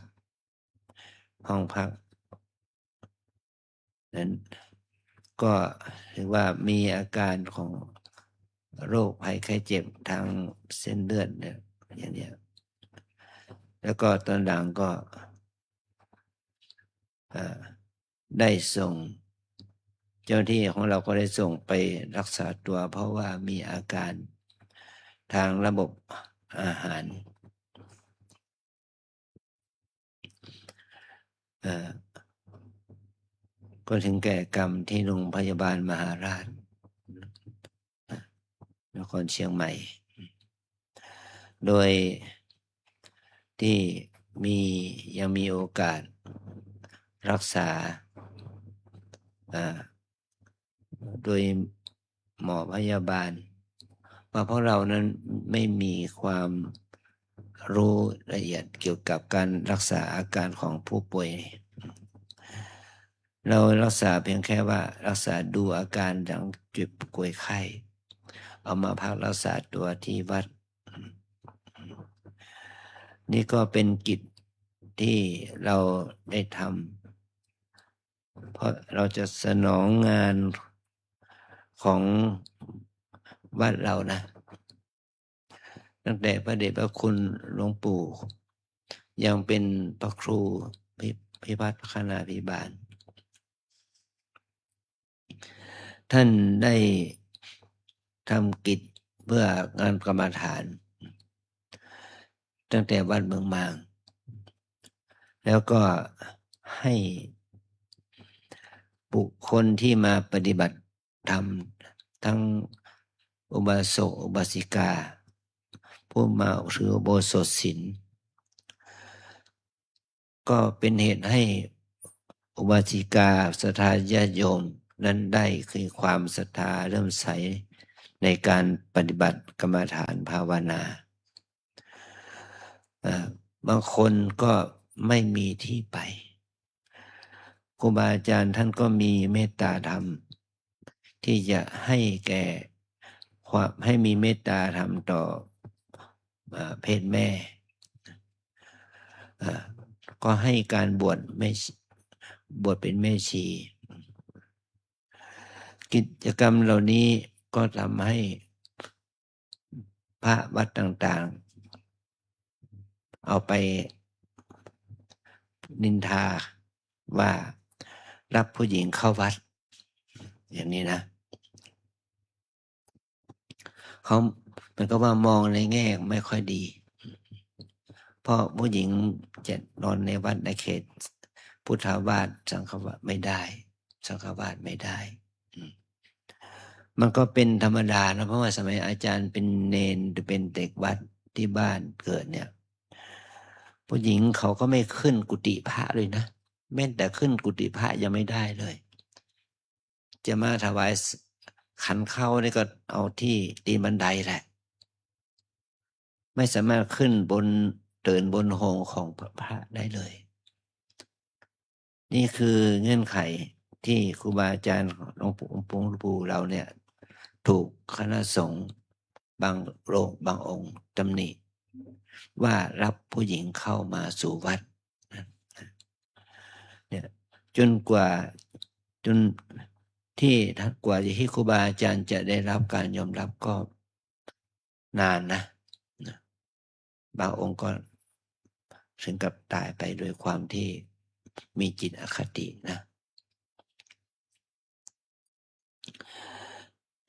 กนั้นก็ถือว่ามีอาการของโรคภัยไข้เจ็บทางเส้นเลือดเนี่ยอย่างเนี้ยแล้วก็ตอนหลังก็ได้ส่งเจ้าที่ของเราก็ได้ส่งไปรักษาตัวเพราะว่ามีอาการทางระบบอาหารก็ถึงแก่กรรมที่โรงพยาบาลมหาราชนครเชียงใหม่ โดยที่ยังมีโอกาสรักษาโดยหมอพยาบาลว่าพวกเรานั้นไม่มีความรู้ละเอียดเกี่ยวกับการรักษาอาการของผู้ป่วยเรารักษาเพียงแค่ว่ารักษาดูอาการอย่างเจ็บป่วยไข้เอามาพักรักษาตัวที่วัดนี่ก็เป็นกิจที่เราได้ทำเพราะเราจะสนองงานของวัดเรานะตั้งแต่พระเดชพระคุณหลวงปู่ยังเป็นพระครูพิพัฒน์พัฒนาภิบาลท่านได้ทำกิจเพื่องานกรรมฐานตั้งแต่วัดเมืองมางแล้วก็ให้บุคคลที่มาปฏิบัติธรรมทั้งอุบาสกอุบาสิกาผู้มาถืออุโบสถศีลก็เป็นเหตุให้อุบาสิกาศรัทธาญาติโยมนั้นได้คือความศรัทธาเริ่มใสในการปฏิบัติกรรมฐานภาวนาบางคนก็ไม่มีที่ไปครูบาอาจารย์ท่านก็มีเมตตาธรรมที่จะให้แก่ความให้มีเมตตาธรรมต่อเพศแม่ก็ให้การบวชเป็นแม่ชีกิจกรรมเหล่านี้ก็ทำให้พระวัดต่างๆเอาไปนินทาว่ารับผู้หญิงเข้าวัดอย่างนี้นะเขามันก็ว่ามองในแง่ไม่ค่อยดีเพราะผู้หญิงจะนอนในวัดในเขตพุทธาวาสสังฆวาสไม่ได้สังฆวาสไม่ได้มันก็เป็นธรรมดานะเพราะว่าสมัยอาจารย์เป็นเณรหรือเป็นเด็กวัดที่บ้านเกิดเนี่ยผู้หญิงเขาก็ไม่ขึ้นกุฏิพระเลยนะแม้แต่ขึ้นกุฏิพระยังไม่ได้เลยจะมาถวายขันเข้านี่ก็เอาที่ตีนบันไดแหละไม่สามารถขึ้นเดินบนโฮงของพระได้เลยนี่คือเงื่อนไขที่ครูบาอาจารย์หลวงปู่เราเนี่ยถูกคณะสงฆ์บางองค์ตำหนิว่ารับผู้หญิงเข้ามาสู่วัดเนี่ยจนกว่าที่ครูบาอาจารย์จะได้รับการยอมรับก็นานนะบางองค์ก็ถึงกับตายไปโดยความที่มีจิตอคตินะ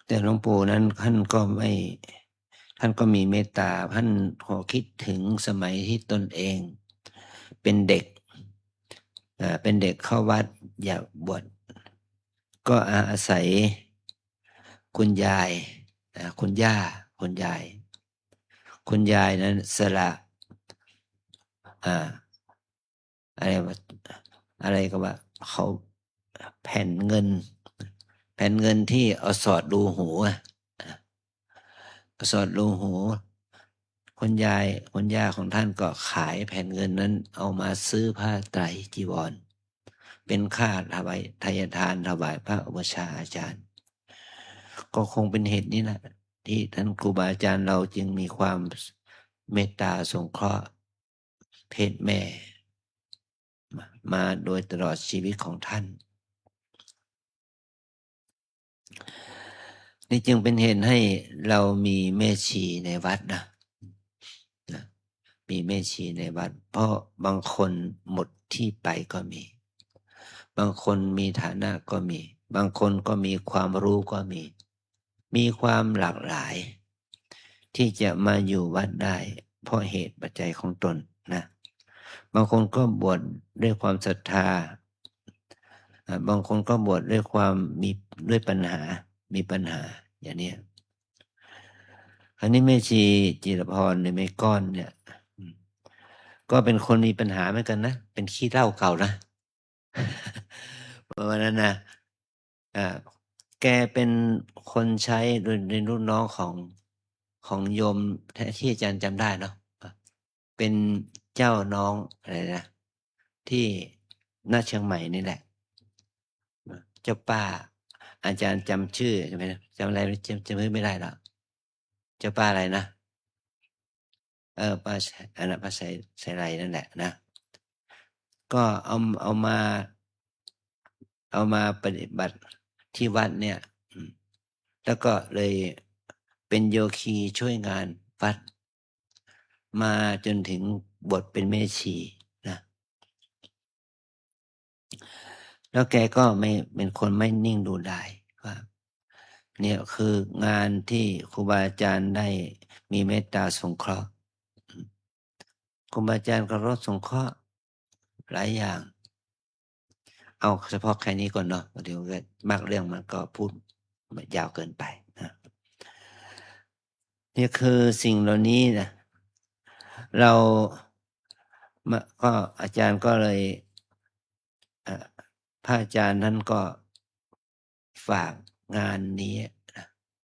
แต่หลวงปู่นั้นท่านก็มีเมตตาท่านขอคิดถึงสมัยที่ตนเองเป็นเด็ก เป็นเด็กเข้าวัดอยากบวชก็อาศัยคุณยายคุณย่าคุณยายนั้นสละอะไรว่าอะไรก็ว่าเขาแผ่นเงินที่เอาสอดรูหูสอดรูหูคุณย่าของท่านก็ขายแผ่นเงินนั้นเอามาซื้อผ้าไตรจีวรเป็นค่าถวายทายทานถวายพระอุปชฌาย์อาจารย์ก็คงเป็นเหตุนี้แหละที่ท่านครูบาอาจารย์เราจึงมีความเมตตาสงเคราะห์เพศแม่มาโดยตลอดชีวิตของท่านนี่จึงเป็นเหตุให้เรามีแม่ชีในวัดนะมีแม่ชีในวัดเพราะบางคนหมดที่ไปก็มีบางคนมีฐานะก็มีบางคนก็มีความรู้ก็มีความหลากหลายที่จะมาอยู่วัดได้เพราะเหตุปัจจัยของตนนะบางคนก็บวชด้วยความศรัทธาบางคนก็บวชด้วยความด้วยปัญหามีปัญหาอย่างนี้อันนี้แม่ชีจิรพรในแม่ก้อนเนี่ยก็เป็นคนมีปัญหาเหมือนกันนะเป็นขี้เหล้าเก่านะเพราะว่านั้นนะแกเป็นคนใช้โดยรุ่นน้องของโยมที่อาจารย์จำได้เนาะเป็นเจ้าน้องอะไรนะที่หน้าเชียงใหม่นี่แหละเจ้าป้าอาจารย์จำชื่อใช่ไหมจำอะไรจำไม่ได้หรอกเจ้าป้าอะไรนะป้าอันนั้นป้าใส่ไรนั่นแหละนะก็เอามาปฏิบัติที่วัดเนี่ยแล้วก็เลยเป็นโยคีช่วยงานวัดมาจนถึงบทเป็นแม่ชีนะแล้วแกก็ไม่เป็นคนไม่นิ่งดูได้ว่าเนี่ยคืองานที่ครูบาอาจารย์ได้มีเมตตาสงเคราะห์ครูบาอาจารย์ก็รดสงเคราะห์หลายอย่างเอาเฉพาะแค่นี้ก่อนเนาะเดี๋ยวมากเรื่องมันก็พูดยาวเกินไปนะนี่คือสิ่งเหล่านี้นะเราก็อาจารย์ก็เลยพระอาจารย์นั้นก็ฝากงานนี้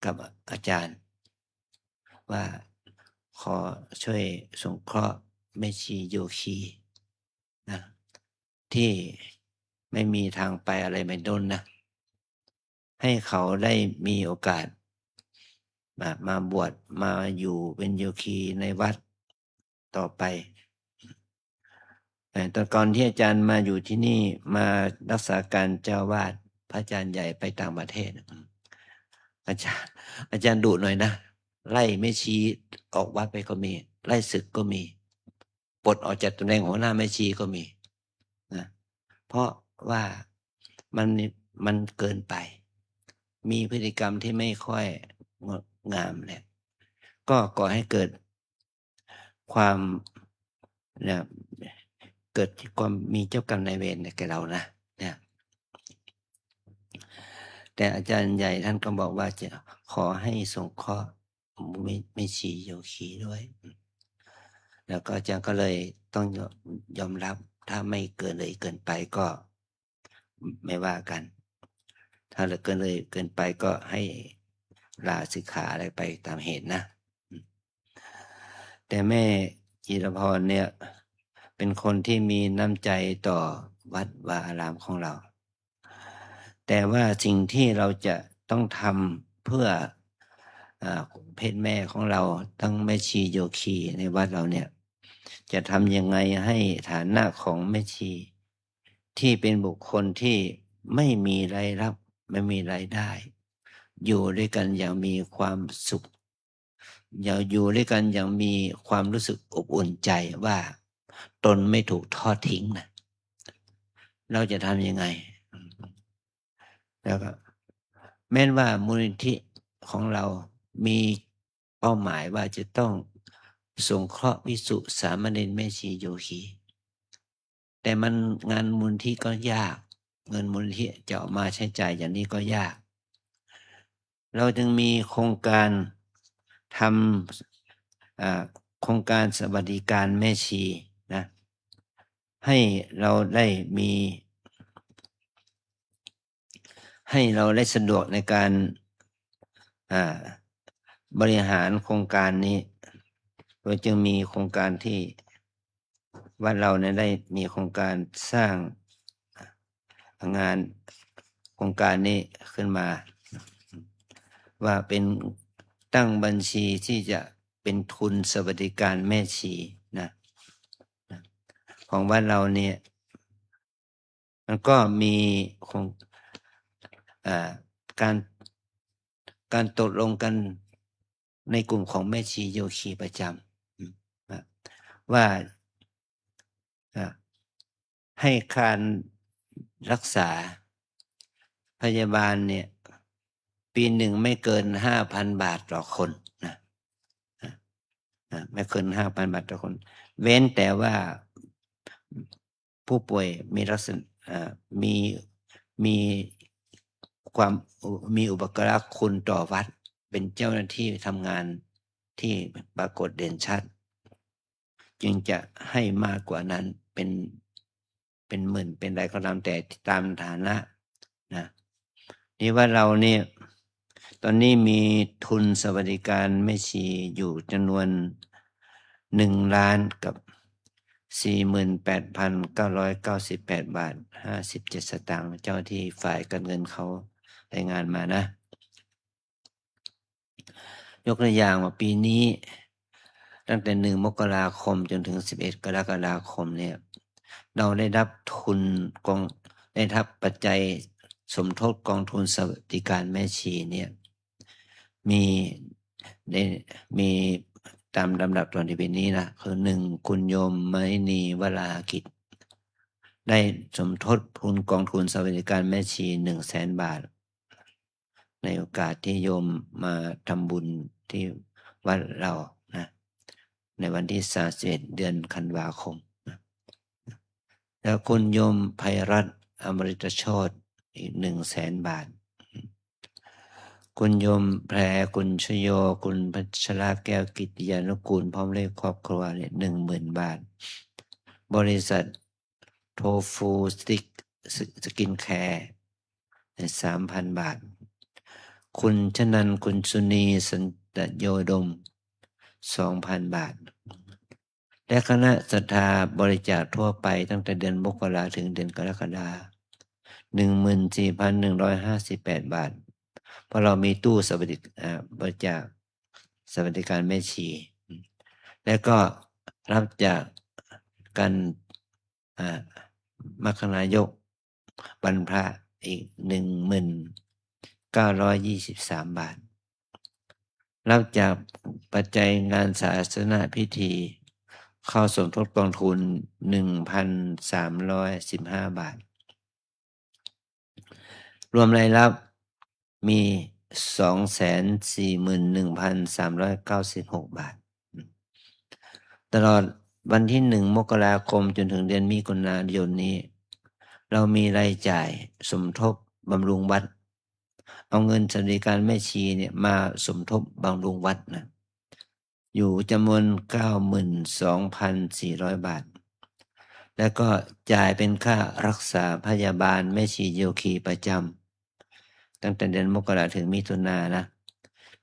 กับอาจารย์ว่าขอช่วยสงเคราะห์แม่ชีโยคีนะที่ไม่มีทางไปอะไรไม่โดนนะให้เขาได้มีโอกาสมาบวชมาอยู่เป็นโยคีในวัดต่อไปตอนก่อนที่อาจารย์มาอยู่ที่นี่มารักษาการเจ้าวาดพระอาจารย์ใหญ่ไปต่างประเทศอาจารย์ดุหน่อยนะไล่แม่ชีออกวัดไปก็มีไล่ศึกก็มีปลดออกจากตำแหน่งหัวหน้าแม่ชีก็มีนะเพราะว่ามันเกินไปมีพฤติกรรมที่ไม่ค่อยงดงามเนี่ยก็ก่อให้เกิดความเนี่ยเกิดความมีเจ้ากรรมนายเวรแก่เรานะเนี่ยแต่อาจารย์ใหญ่ท่านก็บอกว่าจะขอให้สงเคราะห์ไม่ชีโยคีด้วยแล้วก็อาจารย์ก็เลยต้องยอมรับถ้าไม่เกินเลยเกินไปก็ไม่ว่ากันถ้าเกินเลยเกินไปก็ให้ลาสิกขาอะไรไปตามเหตุนะแต่แม่จิรพรเนี่ยเป็นคนที่มีน้ำใจต่อวัดวาอารามของเราแต่ว่าสิ่งที่เราจะต้องทำเพื่อเพศแม่ของเราทั้งแม่ชีโยคีในวัดเราเนี่ยจะทำยังไงให้ฐานะของแม่ชีที่เป็นบุคคลที่ไม่มีรายรับไม่มีรายได้ อยู่ด้วยกันอย่างมีความสุขอยู่ด้วยกันอย่างมีความรู้สึกอบอุ่นใจว่าตนไม่ถูกทอดทิ้งนะเราจะทำยังไงแล้วก็แม้ว่ามูลนิธิของเรามีเป้าหมายว่าจะต้องสงเคราะห์ภิกษุสามเณรแม่ชีโยคี แต่มันงานมูลที่ก็ยาก เงินมูลที่จะออกมาใช้จ่ายอย่างนี้ก็ยาก เราจึงมีโครงการทำโครงการสวัสดิการแม่ชีนะให้เราได้สะดวกในการบริหารโครงการนี้โดยจึงมีโครงการที่วัดเราเนี่ยได้มีโครงการสร้างงานโครงการนี้ขึ้นมา ว่าเป็นตั้งบัญชีที่จะเป็นทุนสวัสดิการแม่ชีนะของวัดเราเนี่ยมันก็มีการตกลงกันในกลุ่มของแม่ชีโยคีประจำว่าให้การรักษาพยาบาลเนี่ยปีหนึ่งไม่เกิน 5,000 บาทต่อคนนะไม่เกิน 5,000 บาทต่อคนเว้นแต่ว่าผู้ป่วยมีลักษณะมีความมีอุปการะคุณต่อวัดเป็นเจ้าหน้าที่ทำงานที่ปรากฏเด่นชัดจึงจะให้มากกว่านั้นเป็นหมื่นเป็นไรก็ตามแต่ตามฐานะนะนี่ว่าเราเนี่ยตอนนี้มีทุนสวัสดิการแม่ชีอยู่จำนวน1,48,998 บาท 57 สตางค์เจ้าที่ฝ่ายการเงินเขารายงานมานะยกตัวอย่างว่าปีนี้ตั้งแต่1 มกราคมจนถึง11 กรกฎาคมเนี่ยเราได้รับปัจจัยสมทบกองทุนสวัสดิการแม่ชีเนี่ยมีตามลำดับตอนที่เป็นนี้นะคือ1คุณโยมไมณีวรากิจได้สมทบทุนกองทุนสวัสดิการแม่ชี 100,000 บาทในโอกาสที่โยมมาทำบุญที่วัดเรานะในวันที่31 เดือนธันวาคมนะแล้วคุณโยมไพรัตน์อมฤตโชติอีก 100,000 บาทคุณโยมแพรคุณชโยคุณพัชราแก้วกิติยานุกูลพร้อมเลขครอบครัวเนี่ย 10,000 บาทบริษัทโทฟูสกินแคร์ 3,000 บาทคุณชนันท์คุณสุนีสันตโยดม 2,000 บาทและคณะศรัทธาบริจาคทั่วไปตั้งแต่เดือนมกราถึงเดือนกรกฎาคม 14,158 บาทเพราะเรามีตู้บริจาคสวัสดิการแม่ชีและก็รับจากกันมรรคนายกบรรพระอีก 19,23 บาทรับจากปัจจัยงานศาสนพิธีเข้าสมทบกองทุน 1,315 บาทรวมรายรับมี 241,396 บาทตลอดวันที่1 มกราคมจนถึงเดือนมิถุนายนนี้เรามีรายจ่ายสมทบบำรุงวัดเอาเงินสวัสดิการแม่ชีเนี่ยมาสมทบบำรุงวัดนะอยู่จำนวน 92,400 บาทแล้วก็จ่ายเป็นค่ารักษาพยาบาลแม่ชีโยคีประจำตั้งแต่เดือนมกราถึงมิถุนายนนะ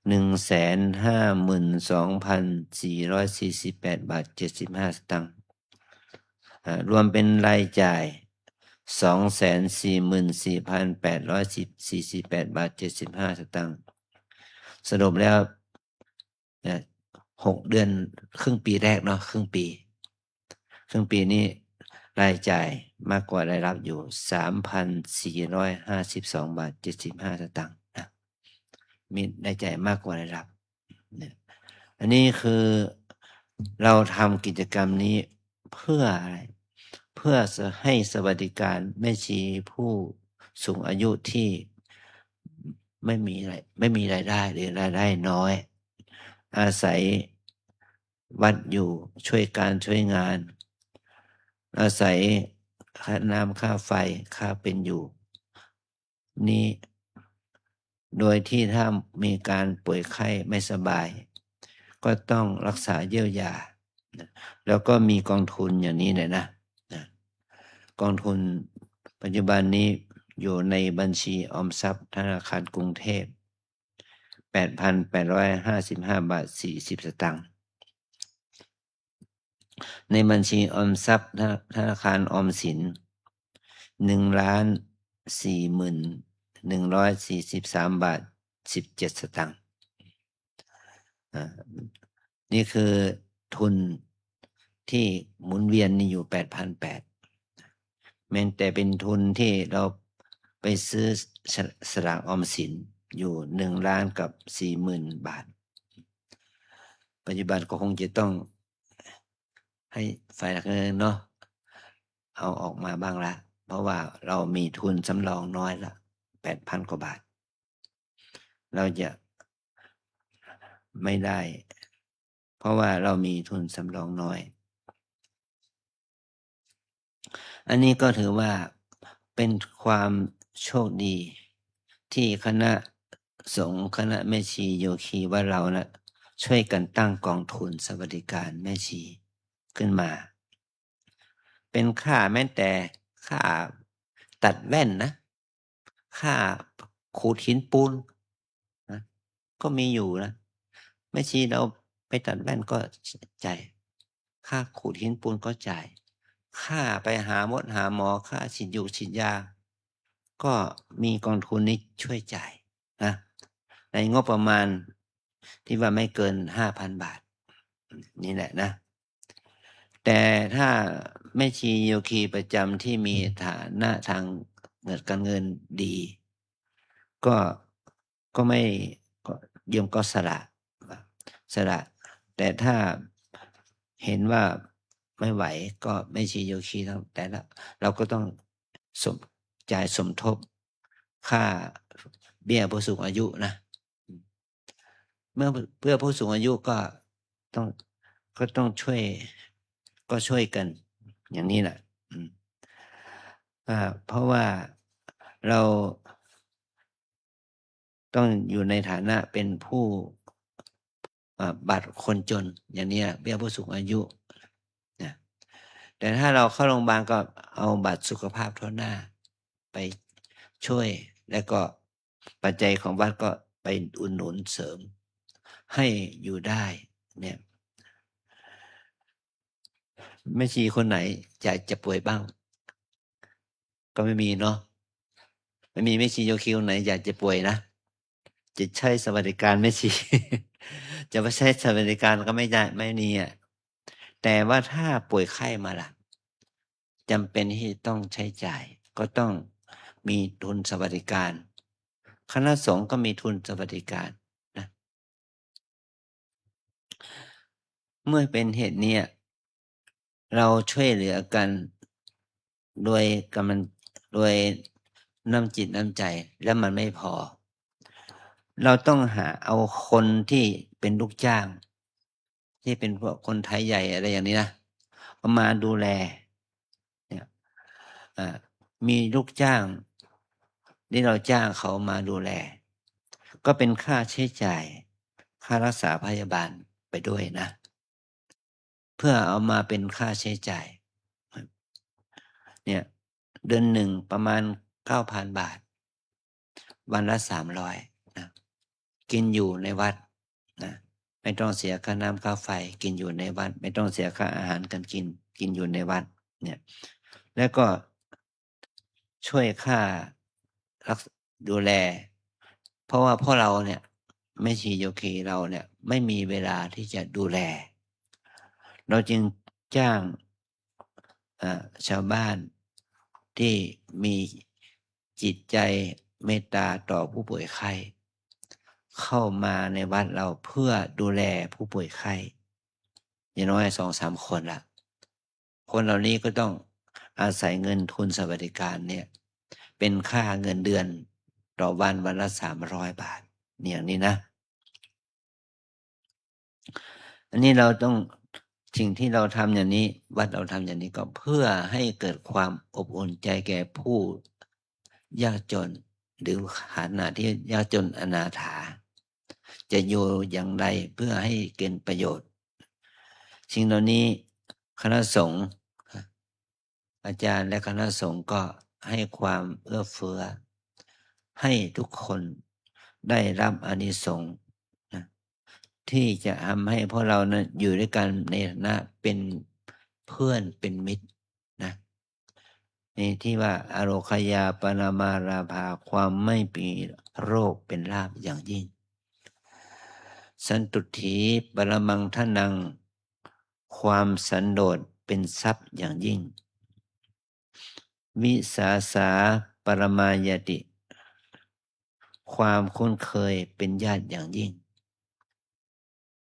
152,448 บาท 75 สตางค์รวมเป็นรายจ่าย 244,848 บาท 75 สตางค์สรุปแล้ว6 เดือนครึ่งปีแรกเนาะครึ่งปีนี้รายจ่ายมากกว่ารายรับอยู่ 3,452 บาท 75 สตางค์นะมีรายจ่ายมากกว่ารายรับอันนี้คือเราทำกิจกรรมนี้เพื่ออะไรเพื่อให้สวัสดิการแม่ชีผู้สูงอายุที่ไม่มีรายได้หรือรายได้น้อยอาศัยวัดอยู่ช่วยงานอาศัย ค่าน้ำค่าไฟค่าเป็นอยู่นี้โดยที่ถ้ามีการป่วยไข้ไม่สบาย ก็ต้องรักษาเยียวยาแล้วก็มีกองทุนอย่างนี้เลยนะกองทุนปัจจุบันนี้อยู่ในบัญชีออมทรัพย์ธนาคารกรุงเทพ 8,855 บาท 40 สตางค์ในบัญชีออมทรัพย์ธนาคารออมสิน 1,40,143 บาท 17 สตางค์นี่คือทุนที่หมุนเวียนนี่อยู่ 8,800 แม้แต่เป็นทุนที่เราไปซื้อสลากออมสินอยู่1 ล้านกับ 40,000 บาท ปัจจุบันก็คงจะต้องให้ฝ่ายหลักเงินเนาะเอาออกมาบ้างละเพราะว่าเรามีทุนสำรองน้อยละ 8,000 กว่าบาท เราจะไม่ได้ เพราะว่าเรามีทุนสำรองน้อย อันนี้ก็ถือว่าเป็นความโชคดีที่คณะสงฆ์คณะแม่ชีโยคีว่าเรานะช่วยกันตั้งกองทุนสวัสดิการแม่ชีขึ้นมา เป็นค่าแม้แต่ค่าตัดแว่นนะค่าขูดหินปูนนะก็มีอยู่นะแม่ชีเราไปตัดแว่นก็จ่ายค่าขูดหินปูนก็จ่ายค่าไปหาหมอค่าฉีดยาก็มีกองทุนนี้ช่วยจ่ายนะในงบประมาณที่ว่าไม่เกิน 5,000 บาทนี่แหละนะแต่ถ้าแม่ชีโยคีประจำที่มีฐานะทางการเงินดีก็ไม่โยมก็สละแต่ถ้าเห็นว่าไม่ไหวก็แม่ชีโยคีทั้งแต่ละเราก็ต้องจ่ายสมทบค่าเบี้ยผู้สูงอายุนะเพื่อผู้สูงอายุก็ต้องช่วยกันอย่างนี้แหละเพราะว่าเราต้องอยู่ในฐานะเป็นผู้บัตรคนจนอย่างนี้เบี้ยผู้สูงอายุนะแต่ถ้าเราเข้าโรงพยาบาลก็เอาบัตรสุขภาพทั่วหน้าไปช่วยแล้วก็ปัจจัยของวัดก็ไปอุดหนุนเสริมให้อยู่ได้เนี่ยแม่ชีคนไหนอยากจะป่วยบ้างก็ไม่มีเนาะไม่มีแม่ชีโยคีคนไหนอยากจะป่วยนะจะใช้สวัสดิการแม่ชี จะไม่ใช้สวัสดิการก็ไม่ได้ไม่มีอ่ะแต่ว่าถ้าป่วยไข้มาล่ะจำเป็นที่ต้องใช้จ่ายก็ต้องมีทุนสวัสดิการคณะสงฆ์ก็มีทุนสวัสดิการนะเมื่อเป็นเหตุนี้เราช่วยเหลือกันโดยน้ำจิตน้ำใจแล้วมันไม่พอเราต้องเอาคนที่เป็นลูกจ้างที่เป็นพวกคนไทยใหญ่อะไรอย่างนี้นะมาดูแลเนี่ยมีลูกจ้างที่เราจ้างเขามาดูแลก็เป็นค่าใช้จ่ายค่ารักษาพยาบาลไปด้วยนะเพื่อเอามาเป็นค่าใช้จ่ายเนี่ยเดือนหนึ่งประมาณ 9,000 บาทวันละ 300นะกินอยู่ในวัดนะไม่ต้องเสียค่าน้ำค่าไฟกินอยู่ในวัดไม่ต้องเสียค่าอาหารการกินอยู่ในวัดเนี่ยแล้วก็ช่วยค่าดูแลเพราะว่าพวกเราเนี่ยไม่ชีโยคีเราเนี่ยไม่มีเวลาที่จะดูแลเราจึงจ้างชาวบ้านที่มีจิตใจเมตตาต่อผู้ป่วยไข้เข้ามาในวัดเราเพื่อดูแลผู้ป่วยไข้อย่างน้อย 2-3 คนละคนเหล่านี้ก็ต้องอาศัยเงินทุนสวัสดิการเนี่ยเป็นค่าเงินเดือนต่อวันละ 300 บาทอย่างนี้นะอันนี้เราต้อง สิ่งที่เราทำอย่างนี้วัดเราทำอย่างนี้ก็เพื่อให้เกิดความอบอุ่นใจแก่ผู้ยากจนหรือฐานะที่ยากจนอนาถาจะอยู่อย่างไรเพื่อให้เกิดประโยชน์สิ่งเหล่านี้คณะสงฆ์อาจารย์และคณะสงฆ์ก็ให้ความเอื้อเฟื้อให้ทุกคนได้รับอานิสงส์นะที่จะทำให้พวกเรานะอยู่ด้วยกันในฐานะเป็นเพื่อนเป็นมิตรนะนี่ที่ว่าอโรคยาปนามาราภาความไม่มีโรคเป็นลาภอย่างยิ่งสันตุถีปรมังทนังความสันโดษเป็นทรัพย์อย่างยิ่งวิสาสาปรมายติความคุ้นเคยเป็นญาติอย่างยิ่ง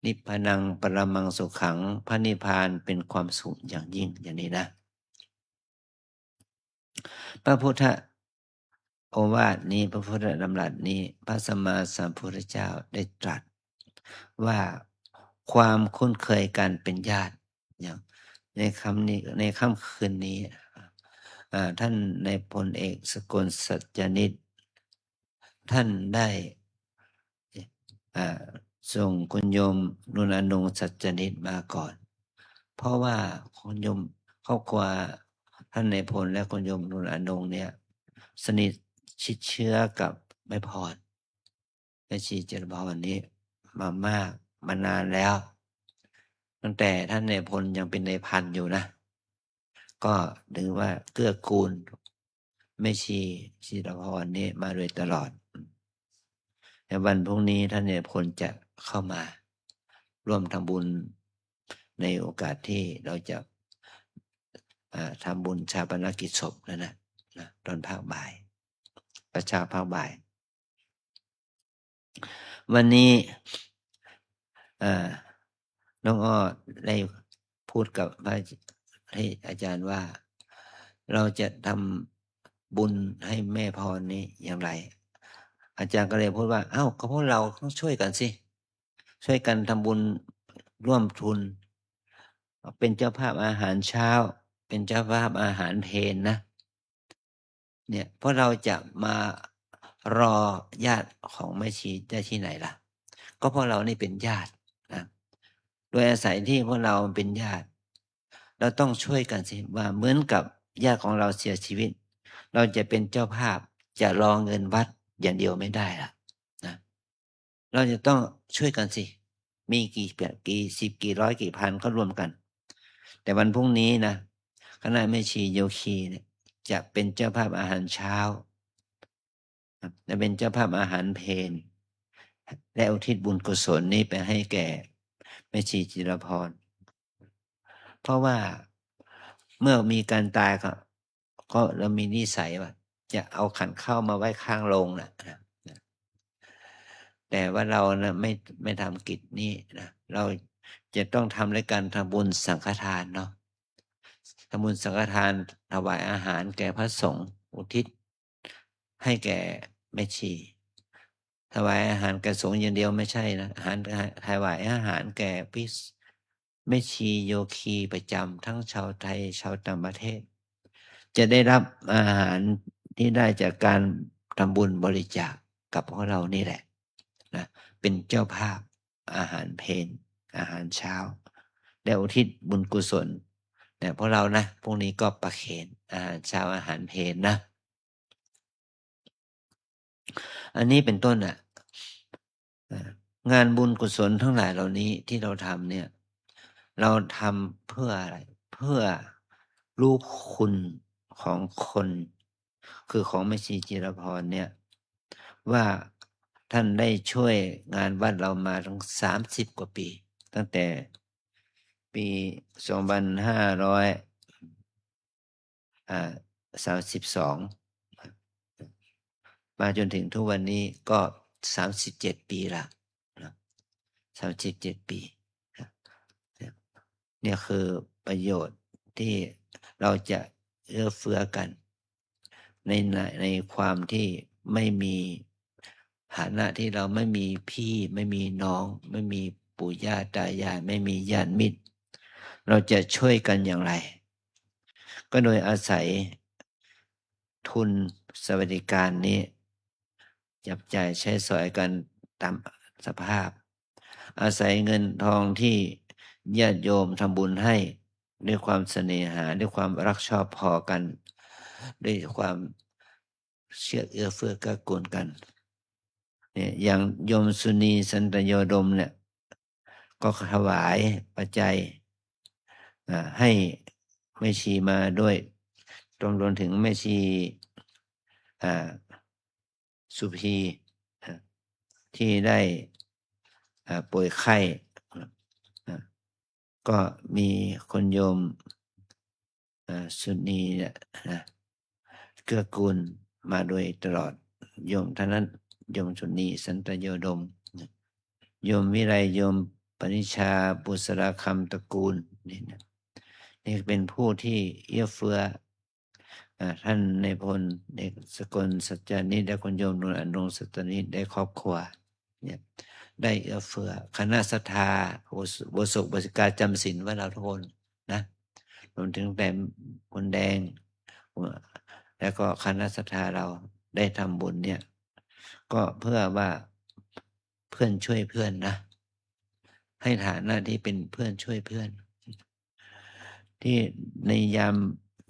นิพพานังปรมังสุขังพระนิพพานเป็นความสุขอย่างยิ่งอย่างนี้นะพระพุทธโอวาทนี้พระพุทธดำรัสนี้พระสัมมาสัมพุทธเจ้าได้ตรัสว่าความคุ้นเคยกันเป็นญาติอย่างในคำนี้ในค่ำคืนนี้ท่านในพลเอกสกลสัจจนิตท่านได้ส่งคุณโยมนุนอนงสัจจนิตมาก่อนเพราะว่าคุณโยมครอบครัวท่านในพลและคุณโยมนุนอนงเนี่ยสนิทชิดเชื้อกับแม่พรแม่ชีเจริญพรนี้มานานแล้วตั้งแต่ท่านในพลยังเป็นในพันอยู่นะก็ถือว่าเกื้อกูลแม่ชีเจริญพรนี้มาโดยตลอดในวันพรุ่งนี้ท่านในพลจะเข้ามาร่วมทำบุญในโอกาสที่เราจะทำบุญชาปนกิจศพแล้วนะตอนภาคบ่ายประชาภาคบ่ายวันนี้น้องอ้อได้พูดกับให้อาจารย์ว่าเราจะทำบุญให้แม่พรนี้อย่างไรอาจารย์ก็เลยพูดว่าเอ้าก็พวกเราต้องช่วยกันสิช่วยกันทำบุญร่วมทุนเป็นเจ้าภาพอาหารเช้าเป็นเจ้าภาพอาหารเพลนะเนี่ยเพราะเราจะมารอญาติของแม่ชีได้ที่ไหนล่ะก็เพราะเรานี่เป็นญาตินะโดยอาศัยที่พวกเราเป็นญาติเราต้องช่วยกันสิว่าเหมือนกับญาติของเราเสียชีวิตเราจะเป็นเจ้าภาพจะรอเงินวัดอย่างเดียวไม่ได้ล่ะนะเราจะต้องช่วยกันสิมีกี่สิบกี่ร้อยกี่พันก็รวมกันแต่วันพรุ่งนี้นะคณะแม่ชีโยคีเนี่ยจะเป็นเจ้าภาพอาหารเช้าจะเป็นเจ้าภาพอาหารเพลและอุทิศบุญกุศลนี้ไปให้แก่แม่ชีจิรพรเพราะว่าเมื่อมีการตายก็เรามีนิสัยว่าจะเอาขันข้าวมาไว้ข้างโลงนะแต่ว่าเรานะไม่ทำกิจนี้นะเราจะต้องทำด้วยการทำบุญสังฆทานเนาะทำบุญสังฆทานถวายอาหารแก่พระสงฆ์อุทิศให้แก่แม่ชีถวายอาหารแก่สงฆ์อย่างเดียวไม่ใช่นะถวายอาหารแก่แม่ชีโยคีประจำทั้งชาวไทยชาวต่างประเทศจะได้รับอาหารที่ได้จากการทำบุญบริจาคกับพวกเรานี่แหละนะเป็นเจ้าภาพอาหารเพลอาหารเช้าและอุทิศบุญกุศลแต่พวกเรานะพวกนี้ก็ประเคนอาหารเช้าอาหารเพลนะอันนี้เป็นต้นงานบุญกุศลทั้งหลายเหล่านี้ที่เราทำเนี่ยเราทำเพื่ออะไรเพื่อรู้คุณของคนคือของแม่ชีจิรพรเนี่ยว่าท่านได้ช่วยงานวัดเรามาทั้ง30 กว่าปีตั้งแต่ปี2532มาจนถึงทุกวันนี้ก็37 ปีละ37 ปีเนี่ยคือประโยชน์ที่เราจะเอื้อเฟื้อกันในความที่ไม่มีฐานะที่เราไม่มีพี่ไม่มีน้องไม่มีปู่ย่าตายายไม่มีญาติมิตร เราจะช่วยกันอย่างไร ก็โดยอาศัยทุนสวัสดิการนี้จับจ่ายใช้สอยกันตามสภาพ อาศัยเงินทองที่ญาติโยมทำบุญให้ด้วยความเสน่หาด้วยความรักชอบพอกันด้วยความเชื่อเอื้อเฟื้อเกื้อกูลกันเนี่ยอย่างโยมสุนีสันตโยดมเนี่ยก็ถวายปัจจัยให้แม่ชีมาด้วยรวมถึงแม่ชีสุพีที่ได้ป่วยไข้ก็มีคนโยมสุนีเนี่ยเกื้อกูลมาโดยตลอดโยมท่านนั้นโยมสุนีสันตโยดมโยมวิไลโยมปณิชาบุษราคำตระกูลนี่เป็นผู้ที่เอื้อเฟื้อท่านในพลเด็กสกลสัจจานิได้คนโยมนวลอนงสัตนิได้ครอบครัวเนี่ยได้เอื้อเฟื้อคณะศรัทธาบสกบสิกาจำศีลว่าเราทุกคนนะรวมถึงแต่คนแดงแล้วก็คณะศรัทธาเราได้ทำบุญเนี่ยก็เพื่อว่าเพื่อนช่วยเพื่อนนะให้ฐานะที่เป็นเพื่อนช่วยเพื่อนที่ในยาม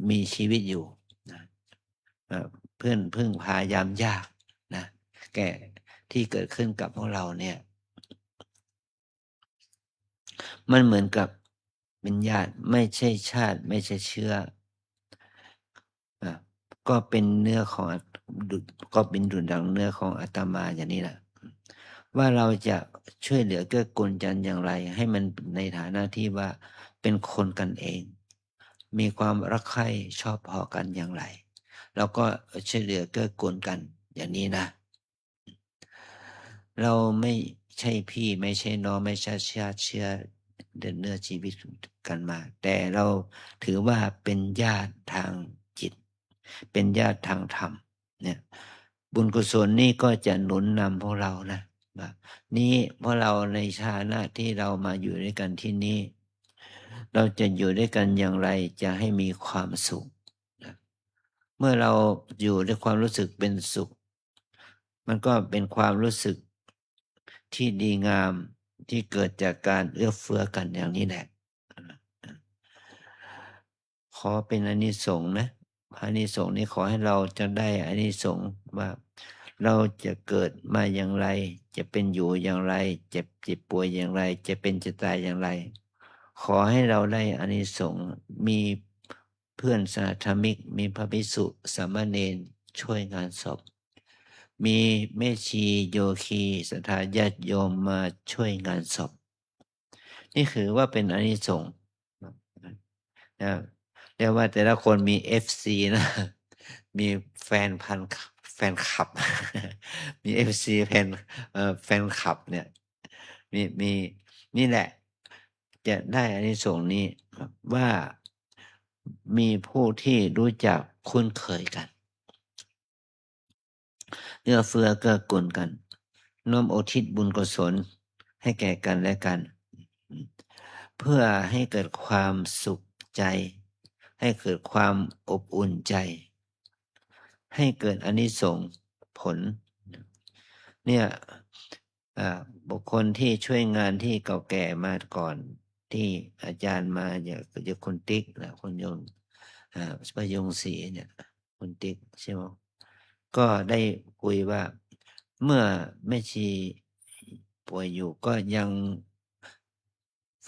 มีชีวิตอยู่นะเพื่อนพึ่งพายามยากนะแก่ที่เกิดขึ้นกับพวกเราเนี่ยมันเหมือนกับเป็นญาติไม่ใช่ชาติไม่ใช่เชื้อก็เป็นเนื้อของก็เป็นดุจดังเนื้อของอาตมาอย่างนี้แหละว่าเราจะช่วยเหลือเกื้อกูลกันอย่างไรให้มันในฐานะที่ว่าเป็นคนกันเองมีความรักใคร่ชอบพอกันอย่างไรเราก็ช่วยเหลือเกื้อกูลกันอย่างนี้นะเราไม่ใช่พี่ไม่ใช่น้องไม่ใช่ชาติเชื้อเดินเนื้อชีวิตกันมาแต่เราถือว่าเป็นญาติทางจิตเป็นญาติทางธรรมเนี่ยบุญกุศลนี่ก็จะหนุนนำพวกเรานะนี่เพราะเราในฐานะที่เรามาอยู่ด้วยกันที่นี้เราจะอยู่ด้วยกันอย่างไรจะให้มีความสุขนะเมื่อเราอยู่ด้วยความรู้สึกเป็นสุขมันก็เป็นความรู้สึกที่ดีงามที่เกิดจากการเอื้อเฟื้อกันอย่างนี้แหละขอเป็นอานิสงส์นะอานิสงส์นี้ขอให้เราจะได้อานิสงส์ว่าเราจะเกิดมาอย่างไรจะเป็นอยู่อย่างไรเจ็บป่วยอย่างไรจะเป็นจะตายอย่างไรขอให้เราได้อานิสงส์มีเพื่อนสหธรรมิกมีพระภิกษุสามเณรช่วยงานศพมีแม่ชีโยคีศรัทธาญาติโยมมาช่วยงานศพนี่คือว่าเป็นอานิสงส์นะเรียกว่าแต่ละคนมี FC นะมีแฟนคลับมี FC แฟนคลับเนี่ยมีนี่แหละจะได้อานิสงส์นี้ว่ามีผู้ที่รู้จักคุ้นเคยกันเอื้อเฟื้อเกื้อกูลกันน้อมอุทิศบุญกุศลให้แก่กันและกันเพื่อให้เกิดความสุขใจให้เกิดความอบอุ่นใจให้เกิดอานิสงส์ผลเนี่ยบุคคลที่ช่วยงานที่เก่าแก่มาก่อนที่อาจารย์มาอย่างคุณติ๊กนะคุณโยมประยงศรีเนี่ยคุณติ๊กใช่ไหมก็ได้คุยว่าเมื่อแม่ชีป่วยอยู่ก็ยัง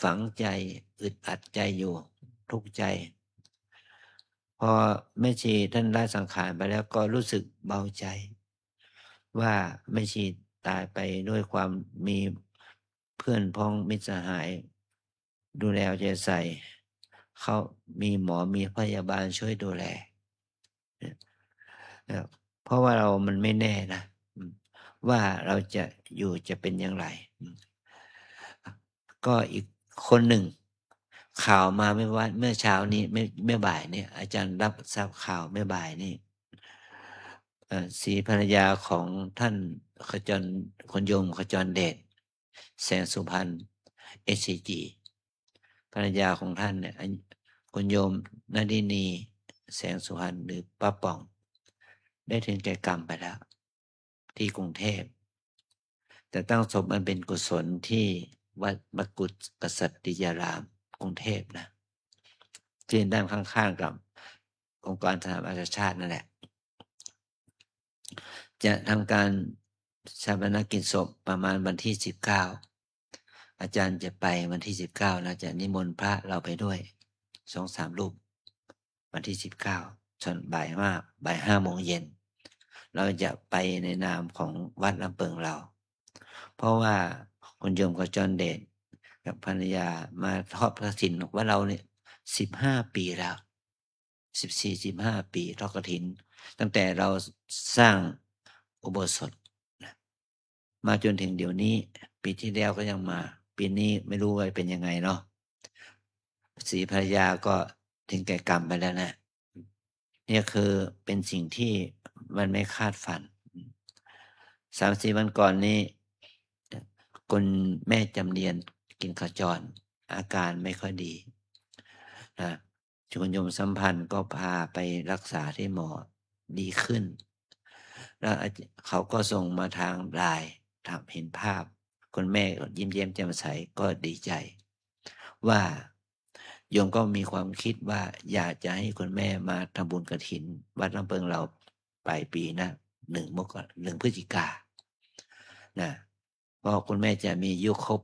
ฝังใจอึดอัดใจอยู่ทุกข์ใจพอแม่ชีท่านละสังขารไปแล้วก็รู้สึกเบาใจว่าแม่ชีตายไปด้วยความมีเพื่อนพ้องมิตรสหายดูแลเอาใจใส่เขามีหมอมีพยาบาลช่วยดูแลเพราะว่าเรามันไม่แน่นะว่าเราจะอยู่จะเป็นอย่างไรก็อีกคนหนึ่งข่าวมาเมื่อเช้านี้เมื่อบ่ายเนี่ยอาจารย์รับทราบข่าวเมื่อบ่ายนี่ศรีภรรยาของท่านขจรคนโยมขจรเดชแสงสุพรรณ SCG ภรรยาของท่านเนี่ยคุณโยมนดินีแสงสุวรรณหรือป้าป่อง ได้ถึงแก่กรรมไปแล้ว ที่กรุงเทพ แต่ตั้งศพมันเป็นกุศลที่วัดมกุฏกษัตริยารามกรุงเทพนะที่ด้านข้างๆกับองค์การสหประชาชาตินั่นแหละ จะทำการชาปนกิจศพประมาณวันที่19อาจารย์จะไปวันที่19นะจะนิมนต์พระเราไปด้วย2-3 รูปวันที่19ช่วงบ่าย 5 โมงเย็นเราจะไปในนามของวัดลำเปิงเรา เพราะว่าคุณโยมกับจอนเดชกับภรรยามาทอดกฐินว่าเราเนี่ย15 ปีแล้ว14-15 ปีทอดกฐิน ตั้งแต่เราสร้างอุโบสถนะมาจนถึงเดี๋ยวนี้ ปีที่แล้วก็ยังมา ปีนี้ไม่รู้ว่าเป็นยังไงเนาะสีภรรยาก็ถึงแก่กรรมไปแล้วนะเนี่ยคือเป็นสิ่งที่มันไม่คาดฝัน3-4 วันก่อนนี้คุณแม่จำเนียนกินขจรอาการไม่ค่อยดีนะคุณโยมสัมพันธ์ก็พาไปรักษาที่หมอดีขึ้น แล้วเขาก็ส่งมาทางไลน์ทำเห็นภาพคุณแม่ยิ้มแย้มแจ่มใสก็ดีใจ ว่าโยมก็มีความคิดว่าอยากจะให้คุณแม่มาทำบุญกฐิน วัดลำเพิงเราปลายปีนะ1 พฤศจิกานะเพราะคุณแม่จะมีอายุครบ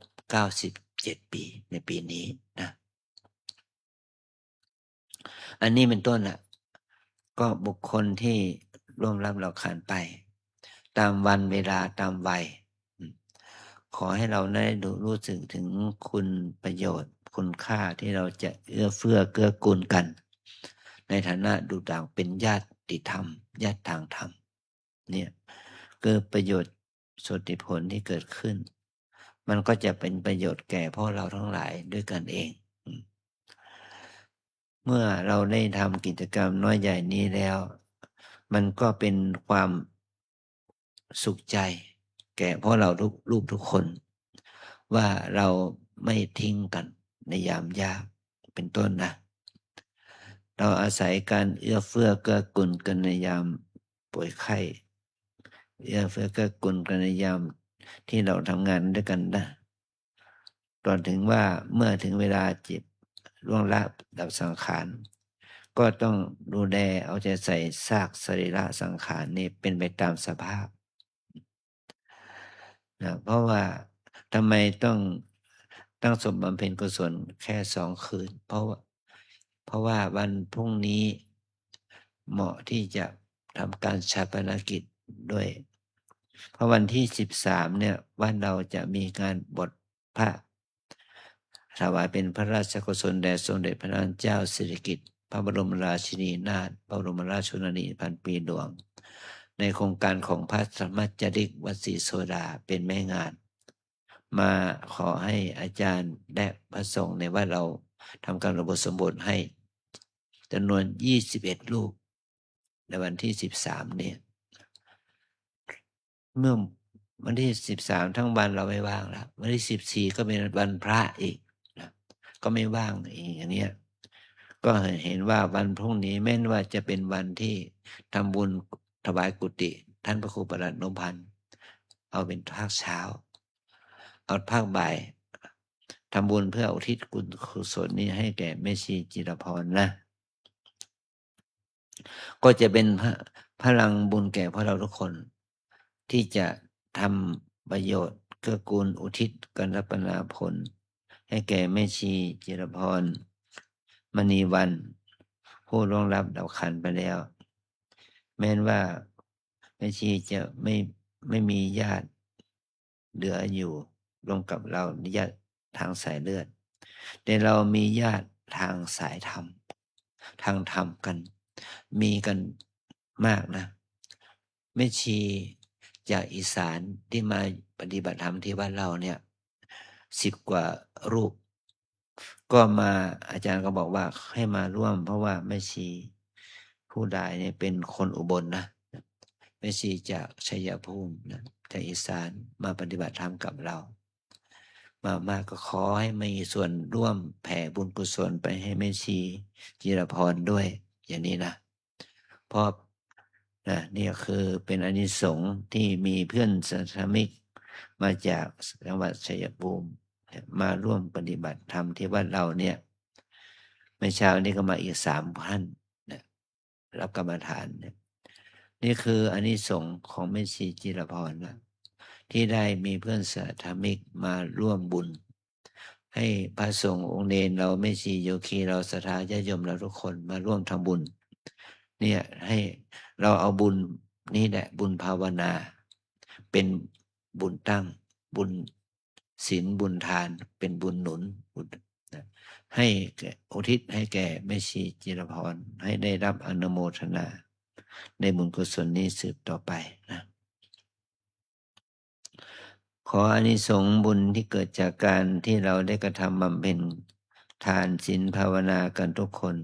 97 ปีในปีนี้นะอันนี้เป็นต้นน่ะก็บุคคลที่ร่วมรับเราขานไป ตามวันเวลาตามวัยขอให้เราได้รู้สึกถึงคุณประโยชน์คุณค่าที่เราจะเอื้อเฟื้อเกื้อกูลกัน ในฐานะดูต่างเป็นญาติธรรมญาติทางธรรมเนี่ยคือประโยชน์สุติผลที่เกิดขึ้น มันก็จะเป็นประโยชน์แก่พวกเราทั้งหลายด้วยกันเองเมื่อเราได้ทำกิจกรรมน้อยใหญ่นี้แล้ว มันก็เป็นความสุขใจแก่พวกเราทุกคน ว่าเราไม่ทิ้งกันในยามยากเป็นต้นนะเราอาศัยการเอื้อเฟื้อเกื้อกูลกันในยามป่วยไข้เอื้อเฟื้อเกื้อกูลกันในยามที่เราทำงานด้วยกันนะตอนถึงว่าเมื่อถึงเวลาจิตล่วงลับดับสังขารก็ต้องดูแลเอาใจใส่ซากสรีระสังขารนี่เป็นไปตามสภาพนะเพราะว่าทำไมต้องตั้งศพบำเพ็ญกุศลแค่2 คืนเพราะว่าวันพรุ่งนี้เหมาะที่จะทำการชาปนกิจด้วยเพราะวันที่13เนี่ยวันเราจะมีการบทพระถวายเป็นพระราชกุศลแด่สมเด็จพระนางเจ้าสิริกิติ์พระบรมราชินีนาถพระบรมราชชนนีพันปีหลวงในโครงการของพระสมมาจาริกวัดศรีโสดาเป็นแม่งานมาขอให้อาจารย์และพระสงฆ์ในวัดเราทำการอุปสมบทให้จำนวน21 รูปในวันที่13เนี่ยเมื่อวันที่13ทั้งวันเราไม่ว่างแล้ววันที่14ก็เป็นวันพระอีกนะก็ไม่ว่างอีกอย่างเนี้ยก็เห็นว่าวันพรุ่งนี้แม้ว่าจะเป็นวันที่ทำบุญถวายกุฏิท่านพระครูประหลัดนพพันธ์เอาเป็นภาคเช้าเอาภาคบ่ายทำบุญเพื่ออุทิศกุศลนี้ให้แก่แม่ชีจิรพรนะก็จะเป็นพลังบุญแก่พวกเราทุกคนที่จะทำประโยชน์เกื้อกูลอุทิศกันรับปนาผลให้แก่แม่ชีจิรพรมณีวันผู้ล่วงลับดับขันไปแล้วแม้นว่าแม่ชีจะไม่มีญาติเหลืออยู่รวมกับเราญาติทางสายเลือดแต่เรามีญาติทางสายธรรมทางธรรมกันมีกันมากนะแม่ชีจากอีสานที่มาปฏิบัติธรรมที่บ้านเราเนี่ย10 กว่ารูปก็มาอาจารย์ก็บอกว่าให้มาร่วมเพราะว่าแม่ชีผู้ใดเนี่ยเป็นคนอุบลนะแม่ชีจากชัยภูมินะจากอีสานมาปฏิบัติธรรมกับเรา มากก็ขอให้มีส่วนร่วมแผ่บุญกุศลไปให้แม่ชีจิรพรด้วยอย่างนี้นะเพราะนี่คือเป็นอานิสงส์ที่มีเพื่อนสัทธมิกมาจากจังหวัดชัยภูมิมาร่วมปฏิบัติธรรมที่วัดเราเนี่ยเมื่อเช้านี้ก็มาอีก3 ท่านนะรับกรรมฐานเนี่ยนี่คืออานิสงส์ของแม่ชีจิรพรนะที่ได้มีเพื่อนสัทธมิกมาร่วมบุญให้พระสงฆ์องค์เนรเราแม่ชีโยคีเราศรัทธาญาติโยมเราทุกคนมาร่วมทำบุญเนี่ยให้เราเอาบุญนี่แหละบุญภาวนาเป็นบุญตั้งบุญศีลบุญทานเป็นบุญหนุนบุญให้อุทิศให้แก่แม่ชีจิรพรให้ได้รับอนุโมทนาในบุญกุศลนี้สืบต่อไปนะขออานิสงส์บุญที่เกิดจากการที่เราได้กระทำบำเพ็ญทานศีลภาวนากันทุกคน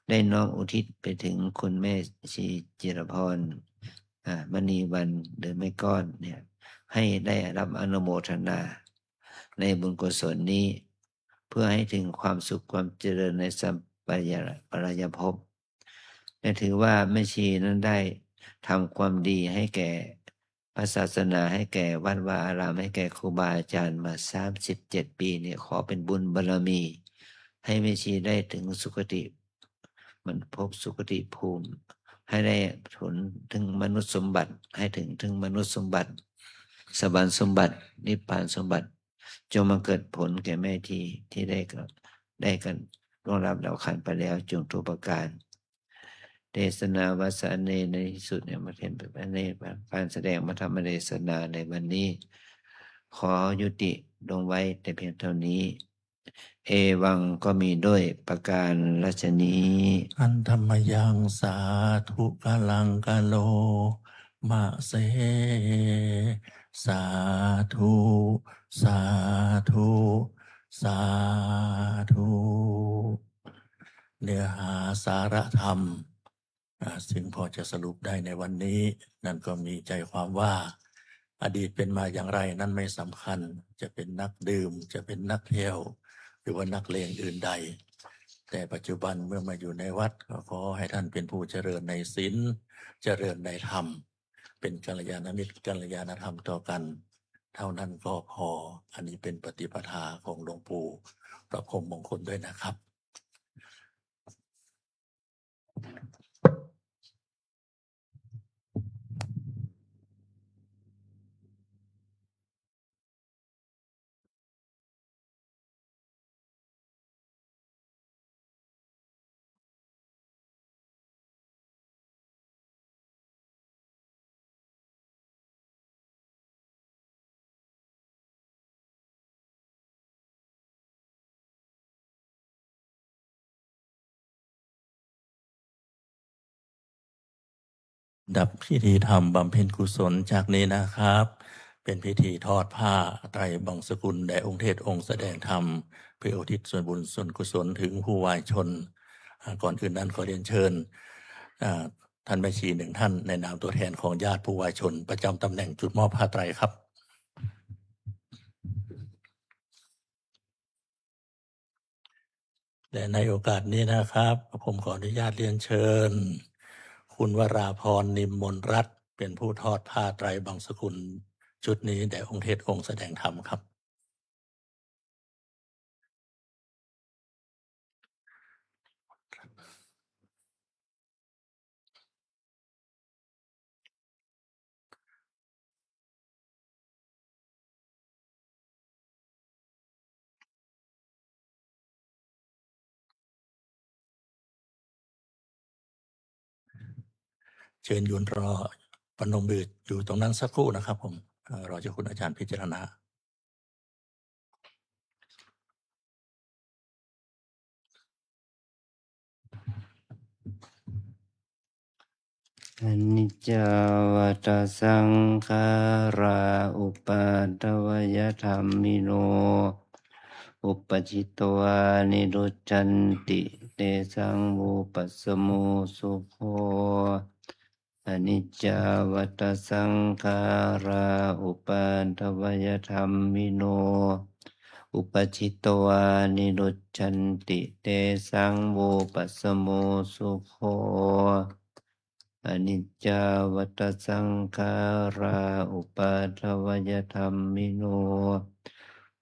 ได้น้อมอุทิศไปถึงคุณแม่ชีจิรพรมณีวันหรือไม่ก้อนเนี่ยให้ได้รับอนุโมทนาในบุญกุศลนี้เพื่อให้ถึงความสุขความเจริญในสัมปรายภพและถือว่าแม่ชีนั้นได้ทำความดีให้แก่พระศาสนาให้แก่วัดวาอารามให้แก่ครูบาอาจารย์มา37 ปีเนี่ยขอเป็นบุญบารมีให้แม่ชีได้ถึงสุคติมันพบสุคติภูมิให้ได้ถึงมนุษย์สมบัติให้ถึงมนุษย์สมบัติสวรรค์สมบัตินิพพานสมบัติจงมาเกิดผลแก่แม่ที่ได้กันร่วงรับดาวขันไปแล้วจงทุกประการเทศนาวาสาเนในที่สุดเนี่ยมาเห็นเป็นในการแสดงมาธรรมเทศนาในวันนี้ขอยุติลงไว้แต่เพียงเท่านี้เอวังก็มีด้วยประการราชนี้อันธรรมยังสาธุกาลังกาโลมะเสสาธุสาธุสาธุเนื้อหาสาระธรรมซึ่งพอจะสรุปได้ในวันนี้นั่นก็มีใจความว่าอดีตเป็นมาอย่างไรนั้นไม่สำคัญจะเป็นนักดื่มจะเป็นนักเที่ยวหรือว่านักเลงอื่นใดแต่ปัจจุบันเมื่อมาอยู่ในวัดก็ขอให้ท่านเป็นผู้เจริญในศีลเจริญในธรรมเป็นกัลยาณมิตรกัลยาณธรรมต่อกันเท่านั้นก็พออันนี้เป็นปฏิปทาของหลวงปู่ประพรหมมงคลด้วยนะครับดับพิธีธรรมบำเพ็ญกุศลจากนี้นะครับ เป็นพิธีทอดผ้าไตรบังสกุลแด่องค์เทศองค์แสดงธรรมเพื่ออุทิศส่วนบุญส่วนกุศลถึงผู้วายชนก่อนอื่นนั้นขอเรียนเชิญท่านแม่ชีหนึ่งท่านในนามตัวแทนของญาติผู้วายชนประจำตำแหน่งจุดมอบผ้าไตรครับและในโอกาสนี้นะครับผมขออนุญาตเรียนเชิญคุณวราพรนิมมนรัตน์เป็นผู้ทอดผ้าไตรบังสกุลชุดนี้แด่องค์เทศองค์แสดงธรรมครับเชิญยืนรอปนมมืออยู่ตรงนั้นสักครู่นะครับผมรอเจ้าคุณอาจารย์พิจารณาอนิจจาวัฏสังขาราอุปาทวยธรรมิโนอุปจิตวานิรุจจันติเตสังมุปัสสโมสุโภอนิจจาวัฏสังขาราอุปาทวยธรรมิโน อุปชิตวานิรุจฉันติเตสังโวปัสสโมสุโขอนิจจาวัตสังขาราอุปาทวยธรรมิโน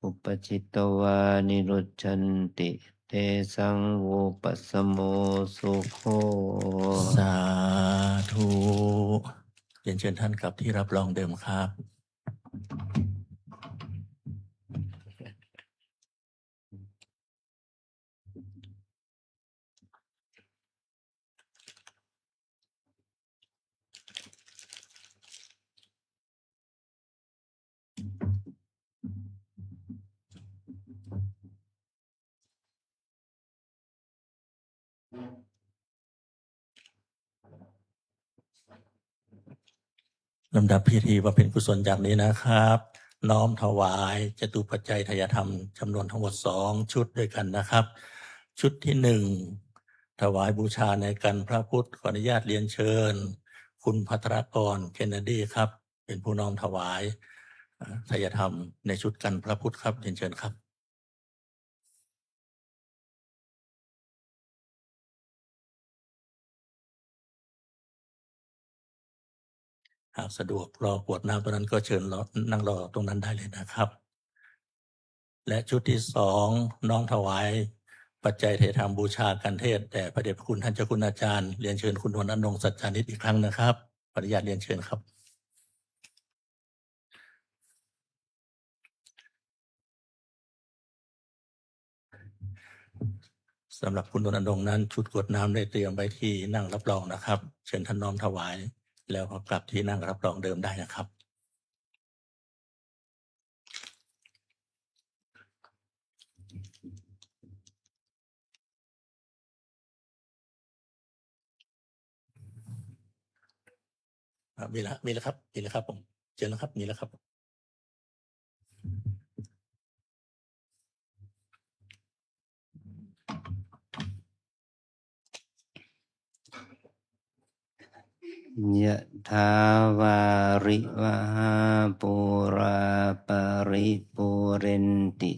อุปชิตวานิรุจฉันติเตสังโวปัสสโมสุโข สาธุเรียนเชิญท่านกลับที่รับรองเดิมครับ ลำดับพิธีบำเพ็ญกุศลจากนี้นะครับ น้อมถวายจตุปัจจัยทายธรรมจำนวนทั้งหมด2 ชุดด้วยกันนะครับ ชุดที่ 1 ถวายบูชาในกันพระพุทธขออนุญาตเรียนเชิญ คุณภัทรกรเคนเนดีครับ เป็นผู้น้อมถวายทายธรรมในชุดกันพระพุทธครับเรียนเชิญครับ หากสะดวกรอกรวดน้ำตรงนั้นก็เชิญนั่งรอตรงนั้นได้เลยนะครับ และชุดที่ 2 น้อมถวายปัจจัยเทธรรมบูชากันเทศแต่พระเดชพระคุณท่านเจ้าคุณอาจารย์เรียนเชิญคุณนวลอนงค์สัจจานิตอีกครั้งนะครับขออนุญาตเรียนเชิญครับสำหรับคุณนวลอนงค์นั้นชุดกรวดน้ำได้เตรียมไว้ที่นั่งรับรองนะครับเชิญท่านน้อมถวายแล้วก็กลับที่นั่งรับรองเดิมได้นะครับมีแล้วครับผมเชิญแล้วครับมีแล้วครับ ยะถาวาริวหาปุราปริปุเรนติ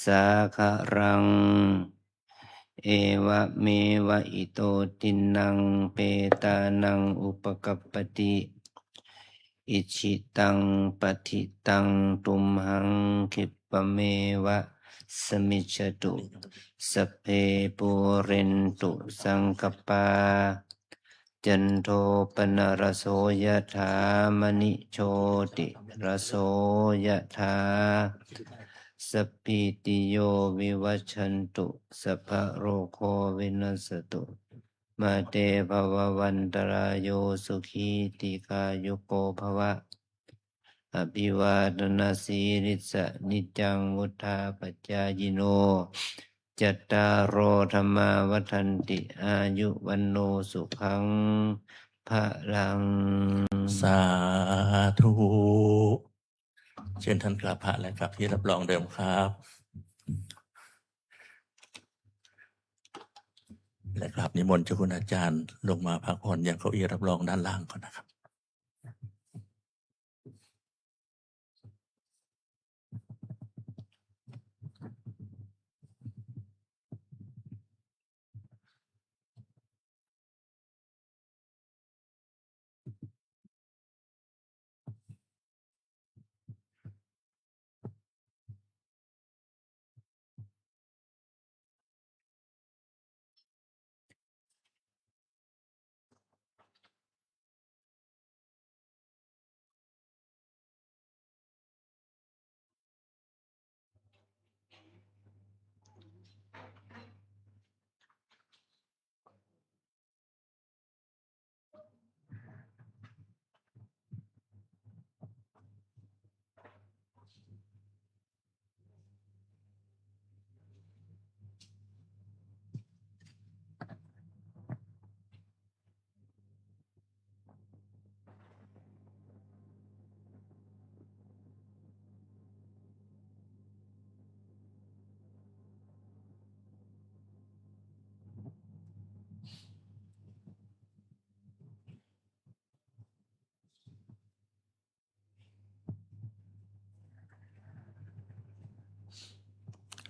สาคารังเอวะเมวะอิโตตินังเปตานังอุปกัปปติอิชิตังปฏิตังตุมหังคิปะเมวะสมิจฉตุสัพเพปุเรนตุสังกปาจันโทปนรโสยถามณิโชติรโสยถาสัพพิติโยวิวัชชันตุสัพพะโรโควินัสตุมาเตภววันตรายโยสุขีติกายุโกภวะอภิวาทนาสีริสะนิจังวุธาปัจจายโนจัตตารโอธรรมาวัฏันติอายุวันโนสุขังพระลัง สาธุเชิญท่านกราบพระและกลับที่รับรองเดิมครับและกราบนิมนต์เจ้าคุณอาจารย์ลงมาพักผ่อนยังเก้าอี้รับรองด้านล่างก่อนนะครับ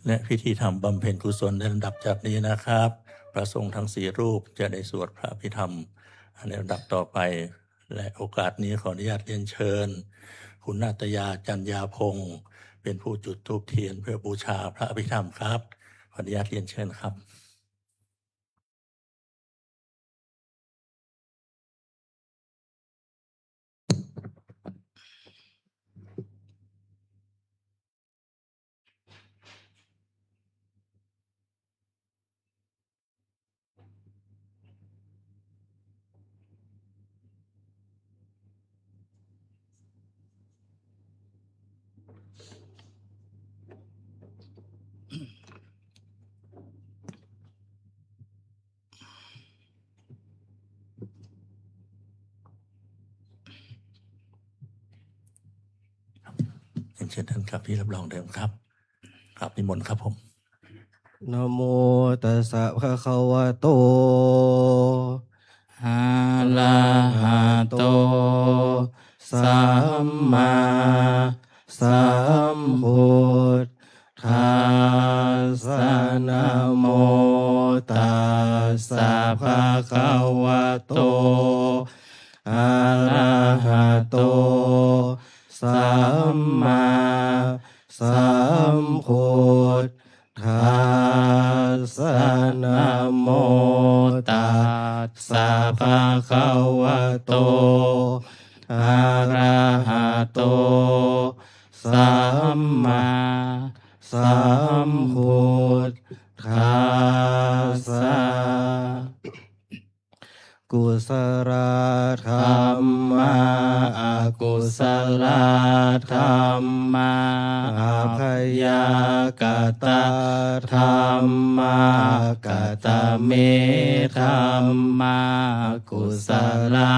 และพิธีทำบำเพ็ญกุศลในลำดับจากนี้นะครับ พระสงฆ์ทั้ง4 รูปจะได้สวดพระอภิธรรมในลำดับต่อไป และโอกาสนี้ขออนุญาตเรียนเชิญ คุณนาตยาจันยาพงศ์เป็นผู้จุดธูปเทียนเพื่อบูชาพระอภิธรรมครับ ขออนุญาตเรียนเชิญครับ เรียนเชิญท่านครับที่รับรองเดิมครับครับนิมนต์ครับผม นะโมตัสสะภะคะวะโต อะระหะโต สัมมาสัมพุทธัสสะนะโมตัสสะภะคะวะโต อะระหะโต สัมมาสัมพุทธัสสะนะโมตัสสะภะคะวะโต อะระหะโต สัมมาสัมพุทธัสสะกุศลธรรมะอกุศลธรรมะอภยากตาธรรมะกตเมธรรมะกุศลา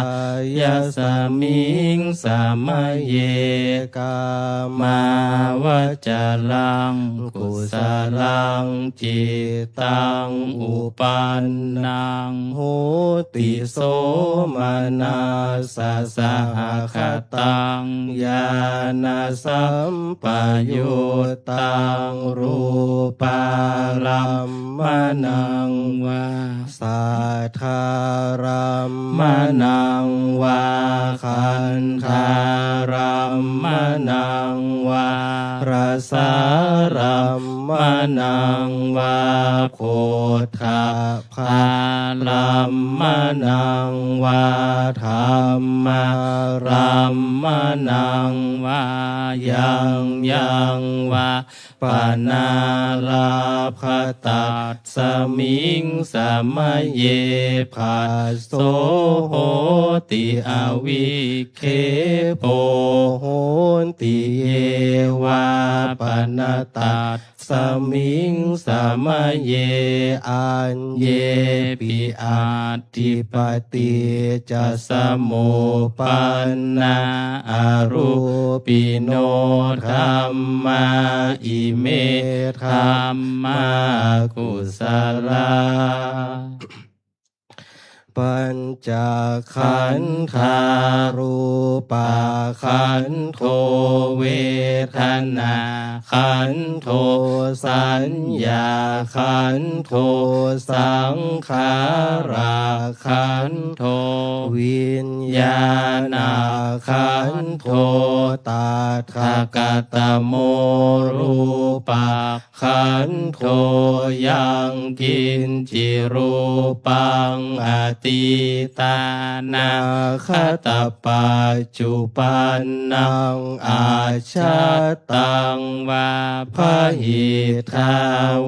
ยสมิงสมเยกามาวจรังกุศลังจิตตังอุปันนังโหติโสมนัสสะสหคตังญาณสัมปยุตตังรูปาลัมมนังวาสัทธารัมมนังวาคันธารัมมนังวารสารัมมนังวาโพธาภาลัมมนังวาธรรมรัมมนังวายังวาปนาลาภตัสสมิงสมเยภัสโสโหติอวิเคโปโหติเยวาปนตัสสมิงสมเยอัญเยปิอาติปติจะสมุปันนาอารูปิโนธัมมาอิเมธัมมากุศลาปัญจขันธารูปาขันโทเวทนาขันโทสัญญาขันโทสังขาราขันโทวิญญาณขันโทตาทกตโมรูปาขันโทยังกินจิรูปังอติตานาคตปัจจุปันนังอาชาตังวาพหิทา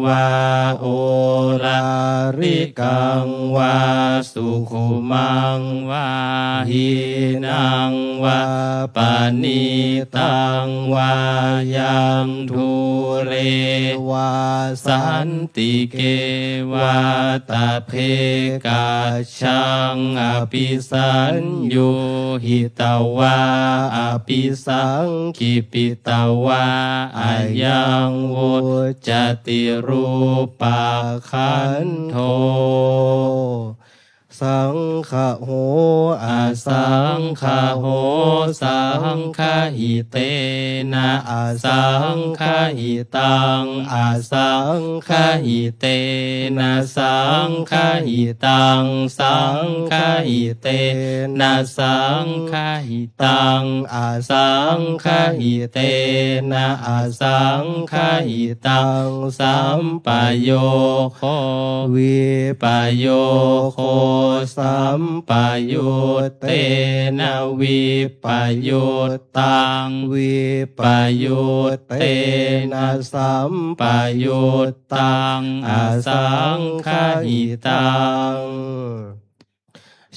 วาโอลาริกังวาสุขุมังวาหินังวาปณิตังวายังทุเรวาสันติเกวาตาเพกาชังอภิสัญญูหิตวาอภิสังคิปิตวาอายังวุจติรูปาขันโท สังฆโหอาสังฆโหสังฆหิเตนะอาสังฆหิตังอาสังฆหิเตนะสังฆหิตังสังฆหิเตนะสังฆหิตังอาสังฆหิเตนะอาสังฆหิตังสัมปโยโควิปโยโคสัมปยุตเตนะวิปยุตตังวิปยุตเตนะสัมปยุตตังอาสังฆหิตัง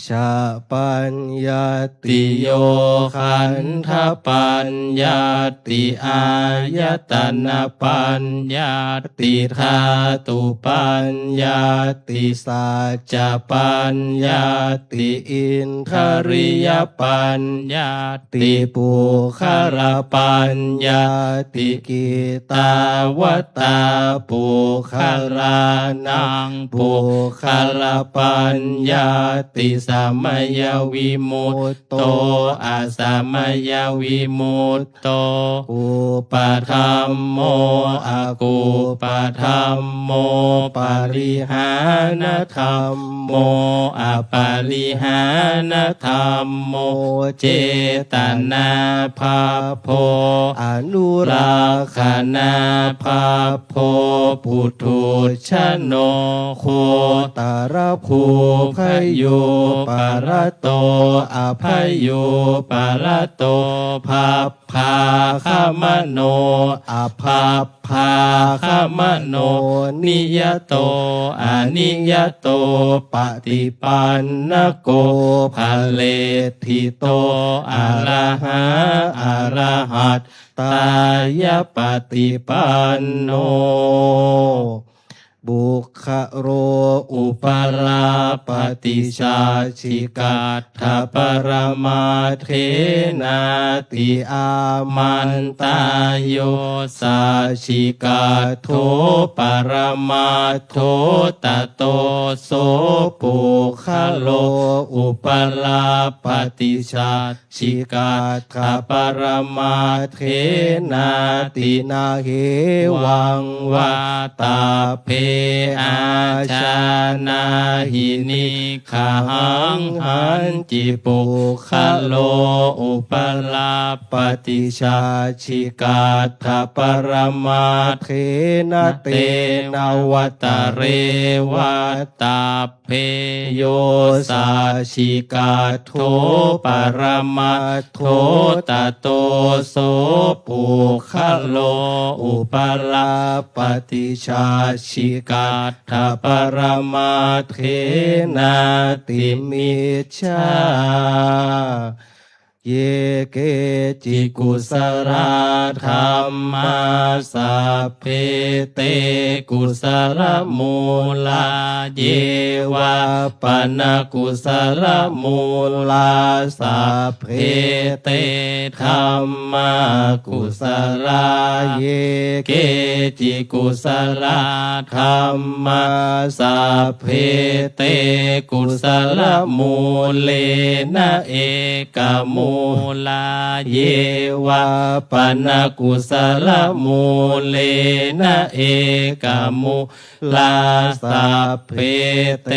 ชาปัญญาติโยขันธปัญญาติอายตนะปัญญาติธาตุปัญญาติสัจจะปัญญาติอินทริยปัญญาติปุคารปัญญาติกิตาวตาปุคารานังปุคารปัญญาติสัมมยวิมุตโตอาสัมมยวิมุตโตอุปธัมโมอากุปธัมโมปริหานธรรมโมอปริหานธรรมโมเจตนาภาโพอนุราคณาภาโพปุถุชโนโคตรภูพโยปารโตอภัยโยปารโตภาพาคมโนอภาพาคมโนนิยโตอนิยโตปฏิปันนโกภะเลทิโตอะระหะอะระหัตตายปฏิปันโนบุคคโรอุปราปฏิชาชิกาทปรมาเทนาติอามันตายโยสาชิกาโทปรมาโทตโตโสปุคโลอุปราปฏิชาชิกาทปรมาเทนาตินาเหวังวาตาเพอาชานาหินิขาหังหันจิปุคโลอุปลาปฏิชาชิกาทปรมาเทนะเตนวตเรวตาเพโยสาชิกาโทปรมาโทตโตโสปุคโลอุปลาปฏิชาชิกาทปรมาเทนาติมิชฌาเยเกจิกุสราธัมมาสัพเพเตกุสลมูลาเยวะปนกุสลมูลาสัพเพเตธัมมากุสลาเยเกจิกุสลาธัมมาสัพเพเตกุสลมูเลนะเอกมูลาเยวะปนกุสลมูเลนะเอกมูลาสัพเพเต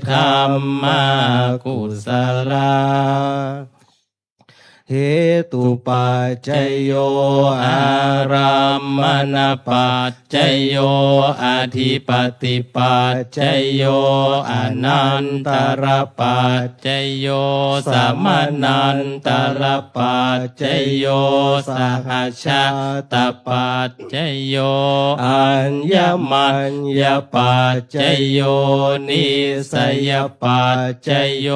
ธัมมากุสลาเหตุปัจจโยอารัมมณปัจจโยอธิปติปัจจโยอนันตรปัจจโยสัมมานันตรปัจจโยสหัชชาตปัจจโยอัญญมัญญปัจจโยนิสยปัจจโย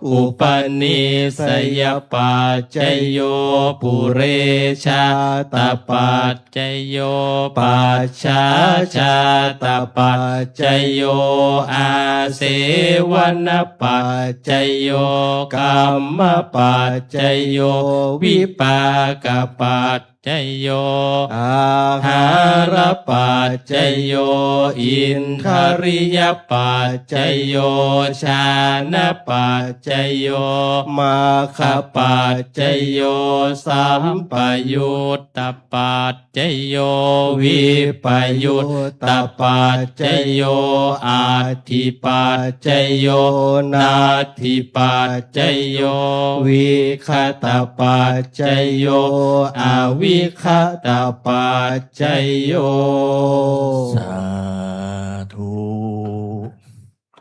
อุปนิสยปัจจโยปุเรชาตปัจจโยปัจฉาชาตปัจจโยอาเสวนปัจจโยกัมมปัจจโยวิปากปัจ จัยโย อาหา หารปัจจยโย อินทริยปัจจยโย ชานะปัจจยโย มาค ขปัจจยโย สัมปยุตตปัจจยโย วิปยุตตปัจจยโย อาทิปัจจยโย นาทิปัจจยโย วิคตปัจจยโย อวิคตปัจจยโย สาธุ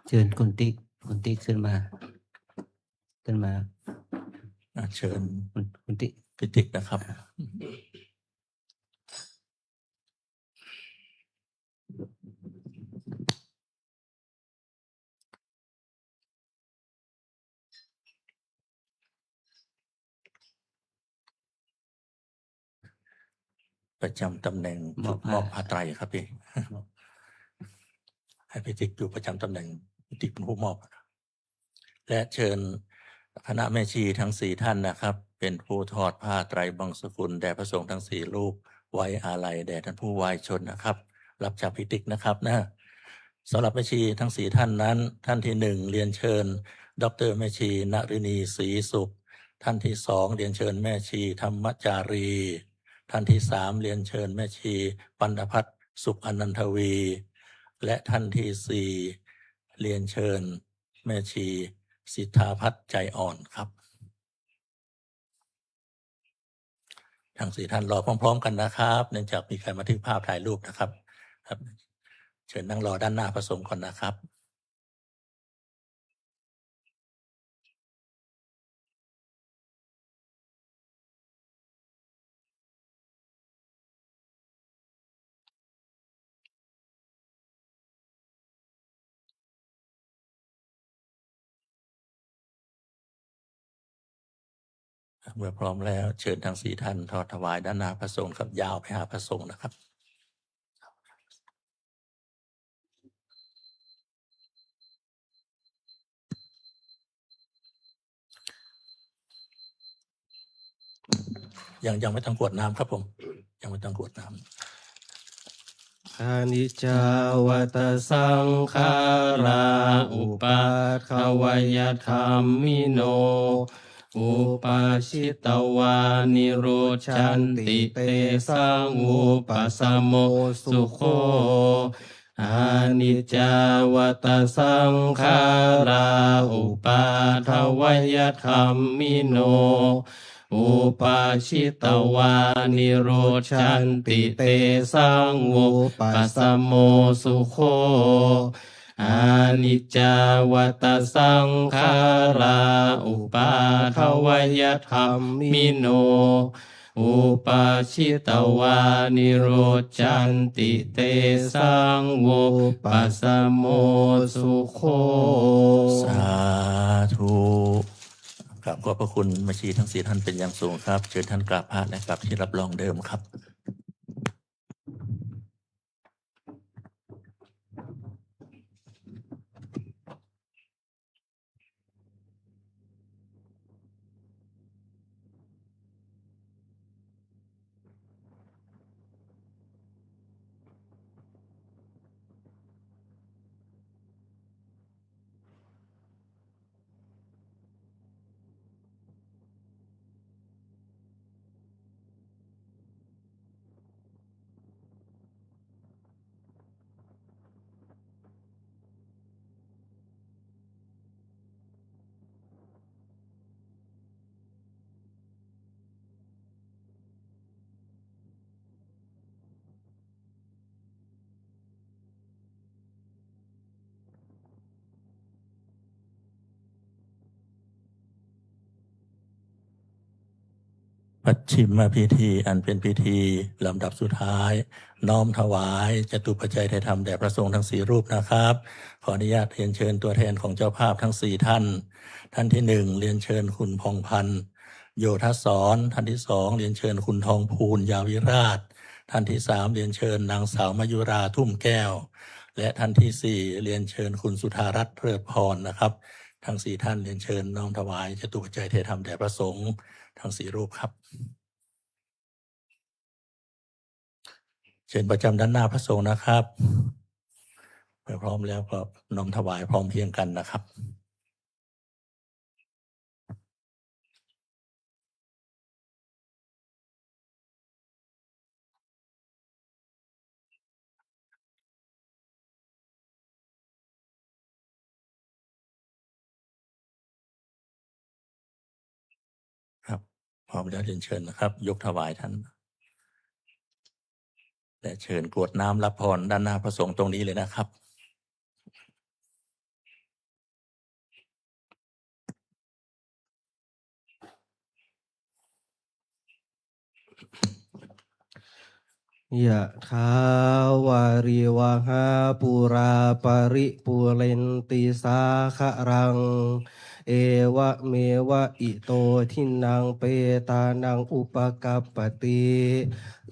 เชิญคุณติ๊กขึ้นมา เชิญ คุณติ๊ก พิติกนะครับ ประจำตำแหน่งจุดมอบผ้าไตรครับพี่ ให้พิติกอยู่ประจำตำแหน่งพิติกเป็นผู้มอบ และเชิญคณะแม่ชีทั้ง4ท่านนะครับ เป็นผู้ทอดผ้าไตรบังสกุลแด่พระสงฆ์ทั้ง4รูปไว้อาลัยแด่ท่านผู้วายชนนะครับ รับจากพิติกนะครับนะสำหรับแม่ชีทั้ง4ท่านนั้น ท่านที่1เรียนเชิญ ดร.แม่ชีณฤณีศรีสุข ท่านที่2เรียนเชิญแม่ชีธรรมจารี ท่านที่3เรียนเชิญแม่ชีปัณพัฒน์สุขอนันทวี และท่านที่4เรียนเชิญแม่ชีสิทธาพัฒน์ใจอ่อนครับ ทั้ง4ท่านรอพร้อมๆกันนะครับ เนื่องจากมีใครมาทึกภาพถ่ายรูปนะครับครับ เชิญนั่งรอด้านหน้าพระสงฆ์ก่อนนะครับ เมื่อพร้อมแล้วเชิญทั้ง4ท่านทอดถวายด้านหน้าพระสงฆ์ครับยาวไปหาพระสงฆ์นะครับ ยังไม่ต้องกรวดน้ำครับผม ยังไม่ต้องกรวดน้ำ อานิจจาวัตสังขาราอุปาทวยธรรมิโน อุปาชิตวานิโรชันติเตสังอุปสมโมสุโข อานิจจาวัตสังขาราอุปาทวยธรรมิโน อุปาชิตวานิโรชันติเตสังอุปสมโมสุโข อานิจจาวัตสังขาราอุปาทวยธรรมิโน อุปาชิตวานิโรชันติเตสังอุปสมโมสุโข สาธุกราบขอบพระคุณแม่ชีทั้ง4ท่านเป็นอย่างสูงครับ เชิญท่านกราบพระและกลับที่รับรองเดิมครับ ปัจฉิมพิธีอันเป็นพิธีลำดับสุดท้าย น้อมถวายจตุปัจจัยไทยธรรมแด่พระสงฆ์ทั้ง4รูปนะครับ ขออนุญาตเรียนเชิญตัวแทนของเจ้าภาพทั้ง4ท่าน ท่านที่1เรียนเชิญคุณพงษ์พันธ์โยธสร ท่านที่2เรียนเชิญคุณทองภูลยาวิราช ท่านที่3เรียนเชิญนางสาวมยุราทุ่มแก้ว และท่านที่4เรียนเชิญคุณสุธารัตน์เลิศพรนะครับ ทั้ง4ท่านเรียนเชิญน้อมถวายจตุปัจจัยไทยธรรมแด่พระสงฆ์ทั้ง4รูปครับ เชิญประจำด้านหน้าพระสงฆ์นะครับเมื่อพร้อมแล้วก็น้อมถวายพร้อมเพรียงกันนะครับครับพร้อมแล้วเรียนเชิญนะครับ ยกถวายท่านและเชิญกรวดน้ำรับพรด้านหน้าพระสงฆ์ตรงนี้เลยนะครับ ยะถาวาริวหาปุราปริปุเรนติสาคะรังเอวะเมวะอิโตทินังเปตานังอุปกัปปติ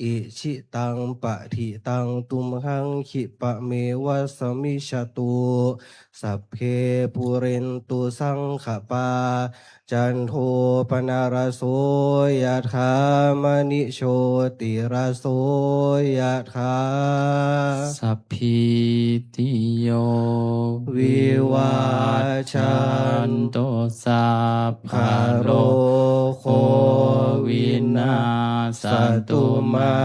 อิชิตังปะทิตังตุมหังคิปะเมวะสมิชตุสัพเพปุเรนตุสังขปาจันโทปนารโสยถามณิโชติราโสยถา สัพพิติโย วิวาชัน โตสัพพะโร โค วินาศ สตุมา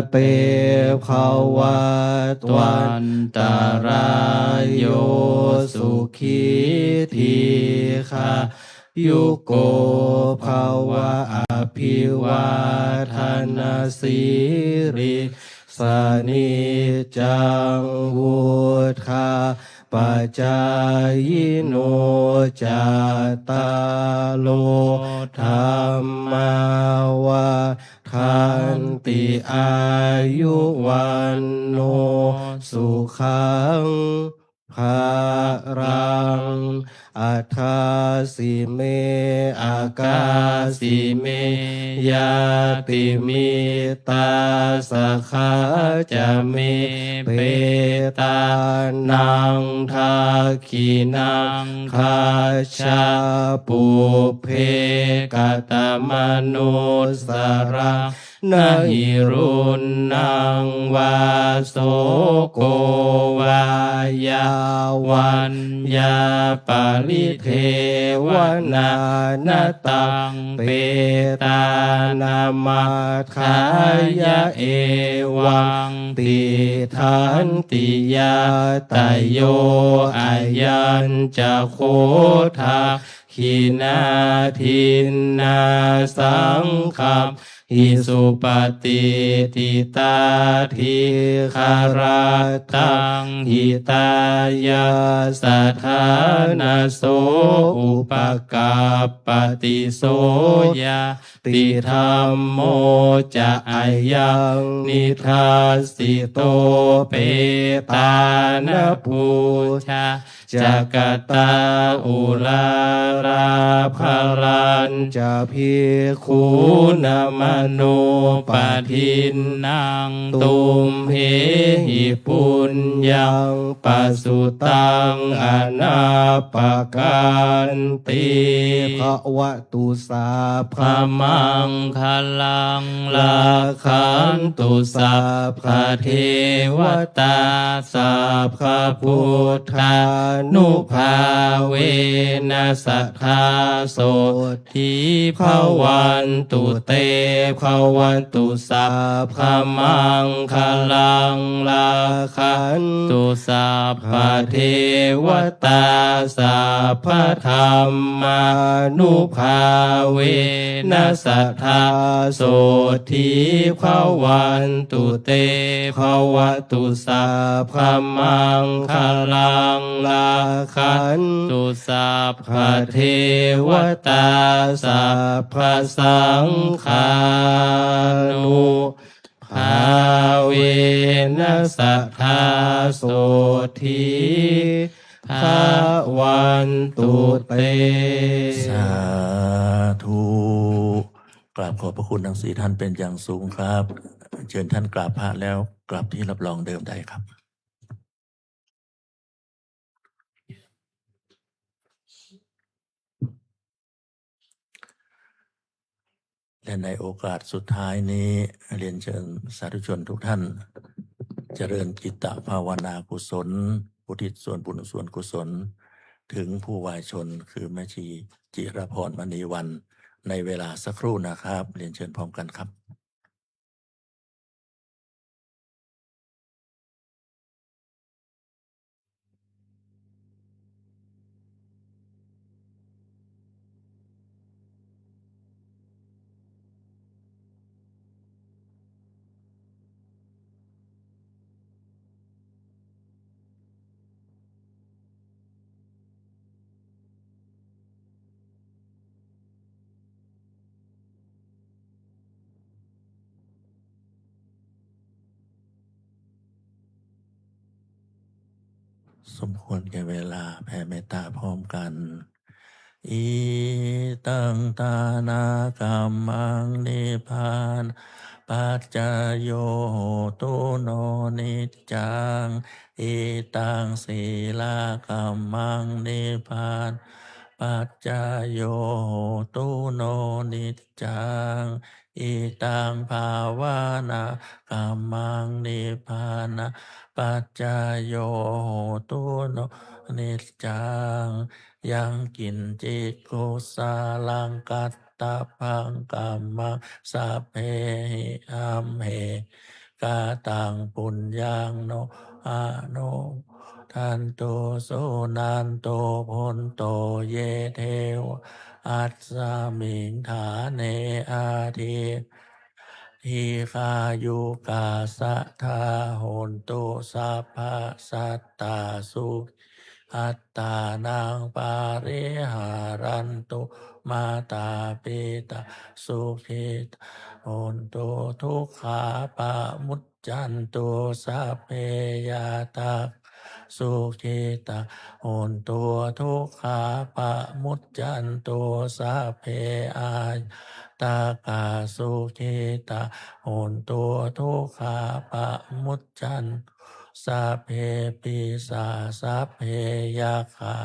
เตภวัตวันตารายโยสุขีทีขายุโกภวะอภิวาทนาสิริสนิจังวุธาปัจจายโนจัตตาโลธรรมาวาทันติอายุวันโนสุขังภารังอัฏฐาสิเมอากาสิเมยาติมิตาสขาจะเมเปตานังทักขินังคาชาปุเพกตมนุสรานาหิรุณนังวาโสโกวายาวันยาปาลิเทวนานาตังเปตานามาคายะเอวังติทันติยาตโยอายัญจะโคทาขีนาทินนาสังคัมหิสุปฏิทิตาทิคาราตังหิตายาสัทธานาโสอุปกัปปติโสยาติธรรมโมจะอายังนิทัสสิโตเปตานภูชาจักตาอุลาราภรัญจะพิคูนมโนปะทินนังตุมเหหิปุญญังปัสสุตังอนาปกันติภวตุสาพมังคลังลาคันตุสัพพะเทวตาสัพพะพุทธานุภาเวนัสสทธาโสทิภวันตุเตภวันตุสัพพะมังคลังลาคันตุสัพพะเทวตาสัพพะธรรมานุภาเวนัสสทธาโสทิภวันตุเตภวตุสัพพะมังคลังลาคันตุสัพพะเทวตาสัพพะสังฆานุภาเวนัสสทธาโสทิภวันตุเต สาธุกราบขอบพระคุณทั้งสี่ท่านเป็นอย่างสูงครับ เชิญท่านกราบพระแล้วกลับที่รับรองเดิมได้ครับ และในโอกาสสุดท้ายนี้เรียนเชิญสาธุชนทุกท่าน เจริญจิตตภาวนากุศลอุทิศส่วนบุญส่วนกุศล ถึงผู้วายชนคือแม่ชีจิรพรมณีวันในเวลาสักครู่นะครับ เรียนเชิญพร้อมกันครับ สมควรแก่เวลาแผ่เมตตาพร้อมกัน อีตังตานากัมมังนิพพานปัจจโยโหตุโนนิจจังอีตังศีลากัมมังนิพพานปัจจโยโหตุโนนิจจังอีตังภาวนากัมมังนิพพานปัจจโยโหตุโนนิจจังยังกินจิกุสาลังกัตตะพังกัมมังสัพเพหิอัมเหกาตังปุญญังโนอาโนทันโตโสนันโตพนโตเยเทวอัสสมิงฐาเนอาทิทีคายุกาสัทธาโหนตุสัพพะสัตตาสุอัตตานังปาริหารันตุมาตาปิตาสุขิตโหนตุทุกขาปะมุจจันตุสัพเพยาตาสุขิตาโหนตุทุกขาปะมุจจันตุสัพเพอายตากาสุขิตาโหนตุทุกขาปะมุจจันสัพเพปิสาสัพเพยาคา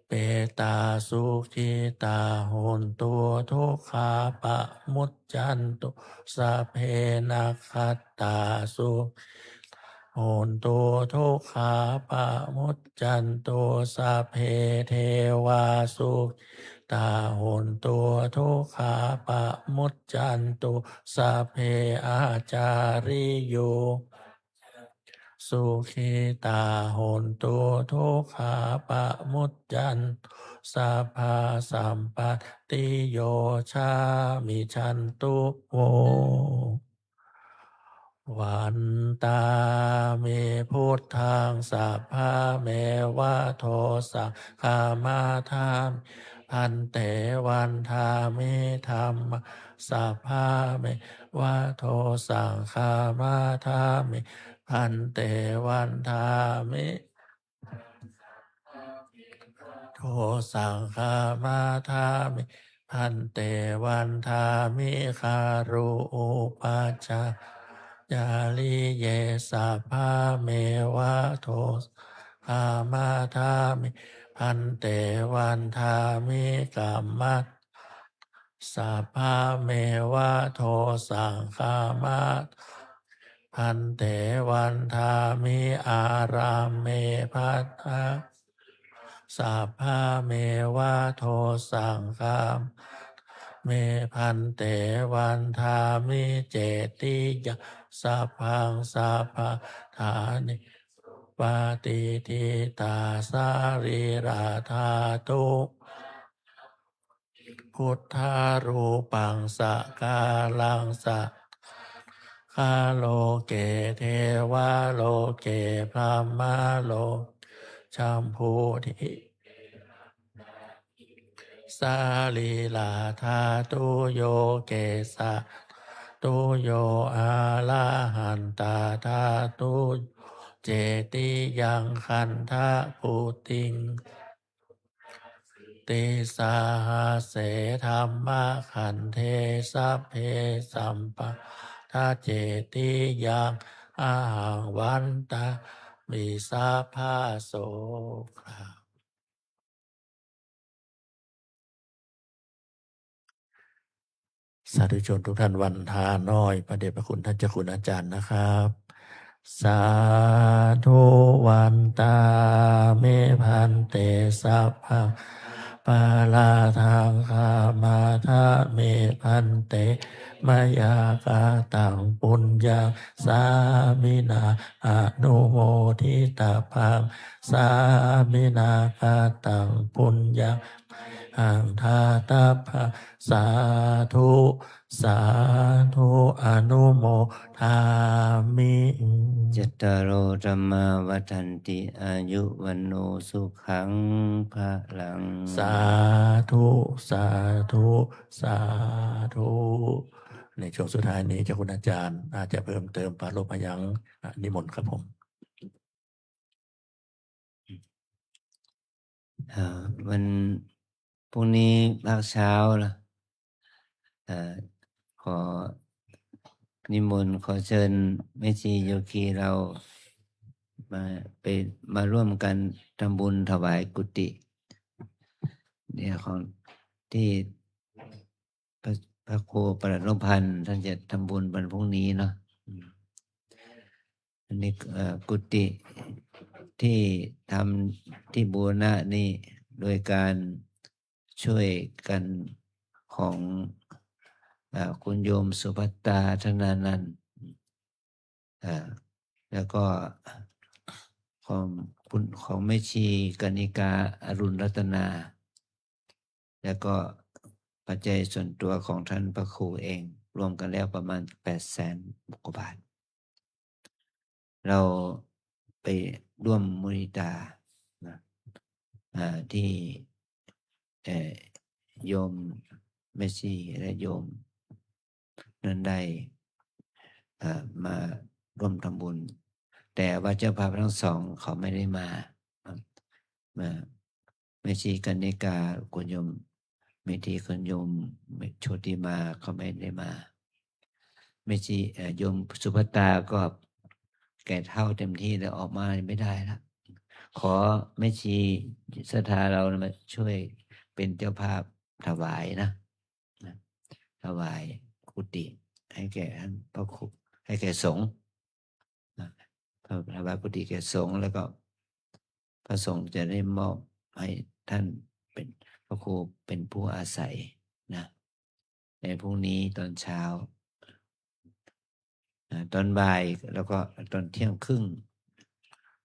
เปตาสุขิตาโหนตุทุกขาปะมุจจันตุสัพเพนัคขัตตาสุโหนตุทุกขาปะมุจจันตุสัพเพเทวาสุตาโหนตุทุกขาปะมุจจันตุสัพเพอาจาริโยสุขิตาโหนตุทุกขาปะมุจจันตุสัพพะสัมปติโยชามิชันตุโววันตาเมพุทธังสัพพะเมวะโทสังคามาธามพันเตวันทามิธรรมสัพพะเมวะโทสังคามาธามิพันเตวันทามิโทสังคามาธามิพันเตวันทามิคารุอุปัชฌายาลิเยสัพพะเมวะโทคามาธามิพันเตวันทามิกัมมัตสัพพะเมวะโทสังคามาพันเตวันทามิอารามเมพัทธะสัพพะเมวะโทสังคามเมพันเตวันทามิเจติยะสัพพังสัพพะทานิปาติทิตาสาริราธาตุพุทธารูปังสกาลังสะคาโลเกเทวาโลเกพระมาโลชัมพูทิสาลีลาธาตุโยเกสะตุโยอาลาหันตาธาตุเจติยังคันทะปุติงติสาหาเสธรรมะขันเทสัพเพสัมปะทาเจติยังอาหังวันตามิสาภาโสครับ สาธุชนทุกท่านวันทาน้อยพระเดชพระคุณท่านเจ้าคุณอาจารย์นะครับ สาธุวันตาเมพันเตสัพพะปาลาทางคามาทะเมพันเตมายากาตังปุญญาสามินาอนุโมทิตาพังสามินากาตังปุญญาหังทาตาภะสาธุ สาธุอนุโมทามิ จัตตารโอธรรมาวัฏันติอายุวันโนสุขังภะลัง สาธุ สาธุ สาธุ ในช่วงสุดท้ายนี้เจ้าคุณอาจารย์อาจจะเพิ่มเติมปาโลพยังค์นิมนต์ครับผม วันพรุ่งนี้ภาคเช้าล่ะขอนิมนต์ขอเชิญแม่ชีโยคีเรามาร่วมกันทำบุญถวายกุฏิเนี่ยของที่พระครูประหลัดร่มพันธ์ท่านจะทำบุญวันพรุ่งนี้เนาะอันนี้กุฏิที่ทำที่บูรณะนี่โดยการช่วยกันของคุณโยมสุภัตตาธนานันท์แล้วก็ของแม่ชีกนิกาอรุณรัตนา แล้วก็ปัจจัยส่วนตัวของท่านพระครูเองรวมกันแล้วประมาณ800,000 กว่าบาทเราไปร่วมมุทิตาที่โยมแม่ชีและโยมนั้นได้มาร่วมทำบุญแต่ว่าเจ้าภาพทั้งสองเขาไม่ได้มาแม่ชีกันนิกาคุณโยมเมธีคุณโยมโชติมาเขาไม่ได้มาแม่ชีโยมสุภัตตาก็แก่เท่าเต็มที่แล้วออกมาไม่ได้แล้วขอแม่ชีศรัทธาเรามาช่วยเป็นเจ้าภาพถวายนะถวายกุฏิให้แก่ท่านพระครูให้แก่สงฆ์ถวายกุฏิแก่สงฆ์แล้วก็พระสงฆ์จะได้มอบให้ท่านเป็นพระครูเป็นผู้อาศัยนะในพรุ่งนี้ตอนเช้าตอนบ่ายแล้วก็ตอนเที่ยงครึ่ง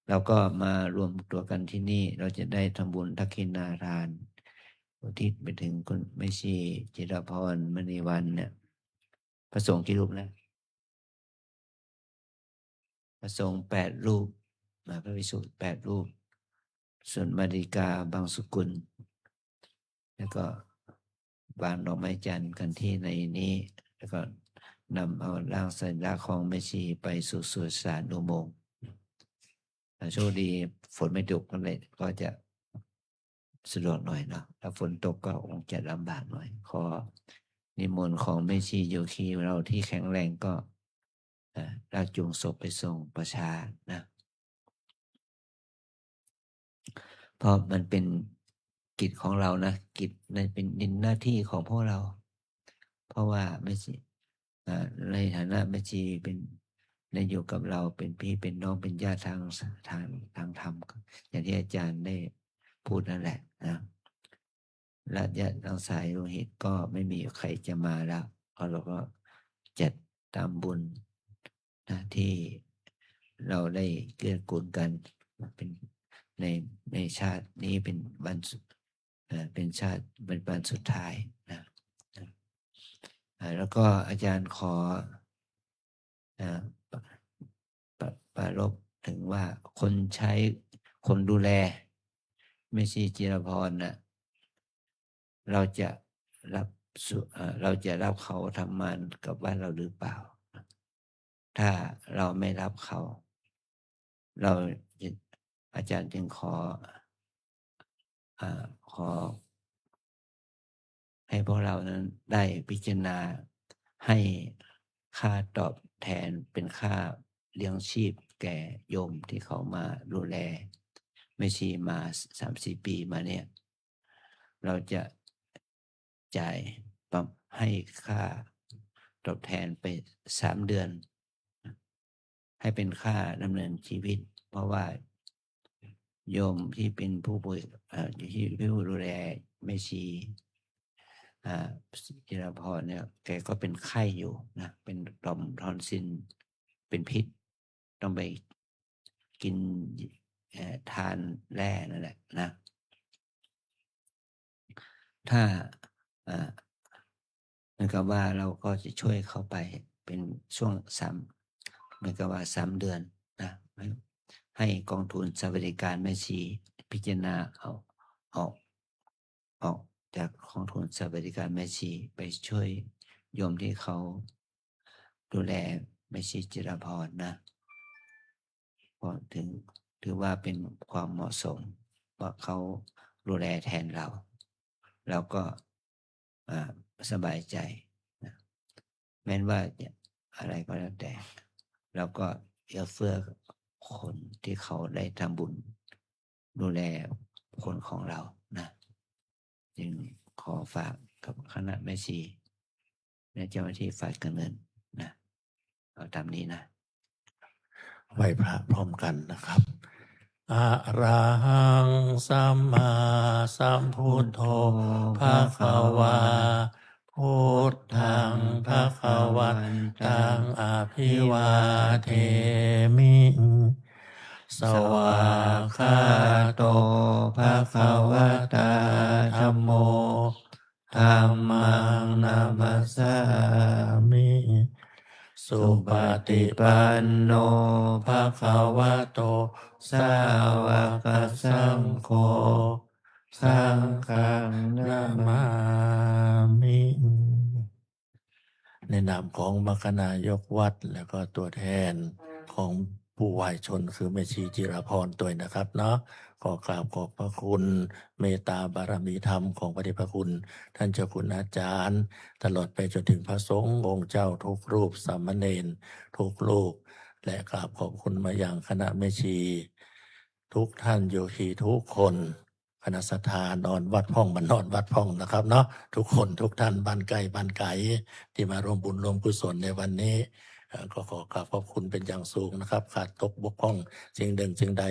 เราก็มารวมตัวกันที่นี่เราจะได้ทำบุญทักขินาทานอุทิศไปถึงคุณแม่ชีจิรพรมณีวรรณเนี่ยพระสงฆ์กี่รูปนะพระสงฆ์8 รูปพระภิกษุ8 รูปส่วนมาริกาบางสกุลแล้วก็วางดอกไม้จันทร์กันที่ในนี้แล้วก็นำเอาร่างสัญลักษณ์ของแม่ชีไปสู่สุสานอุโมงค์โชคดีฝนไม่ตกกันเลยก็จะสะดวกหน่อยเนาะถ้าฝนตกก็คงจะลำบากหน่อยขอนิมนต์ของแม่ชีโยคีเราที่แข็งแรงก็ลากจูงศพไปส่งประชานะเพราะมันเป็นกิจของเรานะกิจเป็นหน้าที่ของพวกเราเพราะว่าแม่ชีในฐานะแม่ชีเป็นได้อยู่กับเราเป็นพี่เป็นน้องเป็นญาติทางธรรมอย่างที่อาจารย์ได้พูดนั่นแหละนะและญาติทางสายโลหิตก็ไม่มีใครจะมาแล้วเพราะเราก็จัดตามบุญนะที่เราได้เกื้อกูลกันเป็นในชาตินี้เป็นวันเป็นชาติเป็นวันสุดท้ายนะแล้วก็อาจารย์ขอปรารภถึงว่าคนใช้คนดูแลแม่ชีจิรพรนะเราจะรับเขาทำงานกับบ้านเราหรือเปล่าถ้าเราไม่รับเขาอาจารย์จึงขอให้พวกเรานั้นได้พิจารณาให้ค่าตอบแทนเป็นค่าเลี้ยงชีพแก่โยมที่เขามาดูแลแม่ชีมา 3-4 ปีมาเนี่ยเราจะจ่ายให้ค่า ตอบแทนไป3 เดือน ให้เป็นค่าดำเนินชีวิต เพราะว่าโยมที่เป็นผู้ป่วยที่ผู้ดูแลแม่ชีจิรพรเนี่ยแกก็เป็นไข้อยู่นะเป็นต่อมทอนซิลเป็นพิษ ต้องไปกินทานแร่นั่นแหละนะถ้าเหมือนกับว่าเราก็จะช่วยเขาไปเป็นช่วงเหมือนกับว่า3 เดือนนะให้กองทุนสวัสดิการแม่ชีพิจารณาออกจากกองทุนสวัสดิการแม่ชีไปช่วยโยมที่เขาดูแลแม่ชีจิรพรนะก็ถือว่าเป็นความเหมาะสมว่าเขาดูแลแทนเราแล้วก็สบายใจนะแม้ว่าอะไรก็แล้วแต่แล้วก็เอื้อเฟื้อคนที่เขาได้ทำบุญดูแลคนของเรานะจึงขอฝากกับคณะแม่ชีและเจ้าหน้าที่ฝ่ายการเงินนะเอาตามนี้นะไหว้พระพร้อมกันนะครับอะระหังสัมมาสัมพุทโธภะคะวาพุทธังภะคะวันตังอภิวาเทมิสวากขาโตภะคะวะตาธัมโมธัมมังนามัสสามิสุปฏิปันโนภะคะวะโตสาวกสังโฆสังฆังนามามิ ในนามของมคณายกวัดแล้วก็ตัวแทนของผู้วายชนคือแม่ชีจิรพรตัวนะครับเนาะขอกราบขอบพระคุณเมตตาบารมีธรรมของพระเดชพระคุณท่านเจ้าคุณอาจารย์ ตลอดไปจนถึงพระสงฆ์องค์เจ้าทุกรูปสามเณรทุกลูกและกราบขอบคุณมาอย่างคณะแม่ชี ทุกท่านโยคีทุกคนคณะสัทธานอนวัดพ่องมันนอนวัดพ่องนะครับเนาะทุกคนทุกท่านบ้านไกลบ้านไกลที่มาร่วมบุญร่วมกุศลในวันนี้ก็ขอกราบขอบคุณเป็นอย่างสูงนะครับขาดตกบกพร่องสิ่งหนึ่งสิ่งใด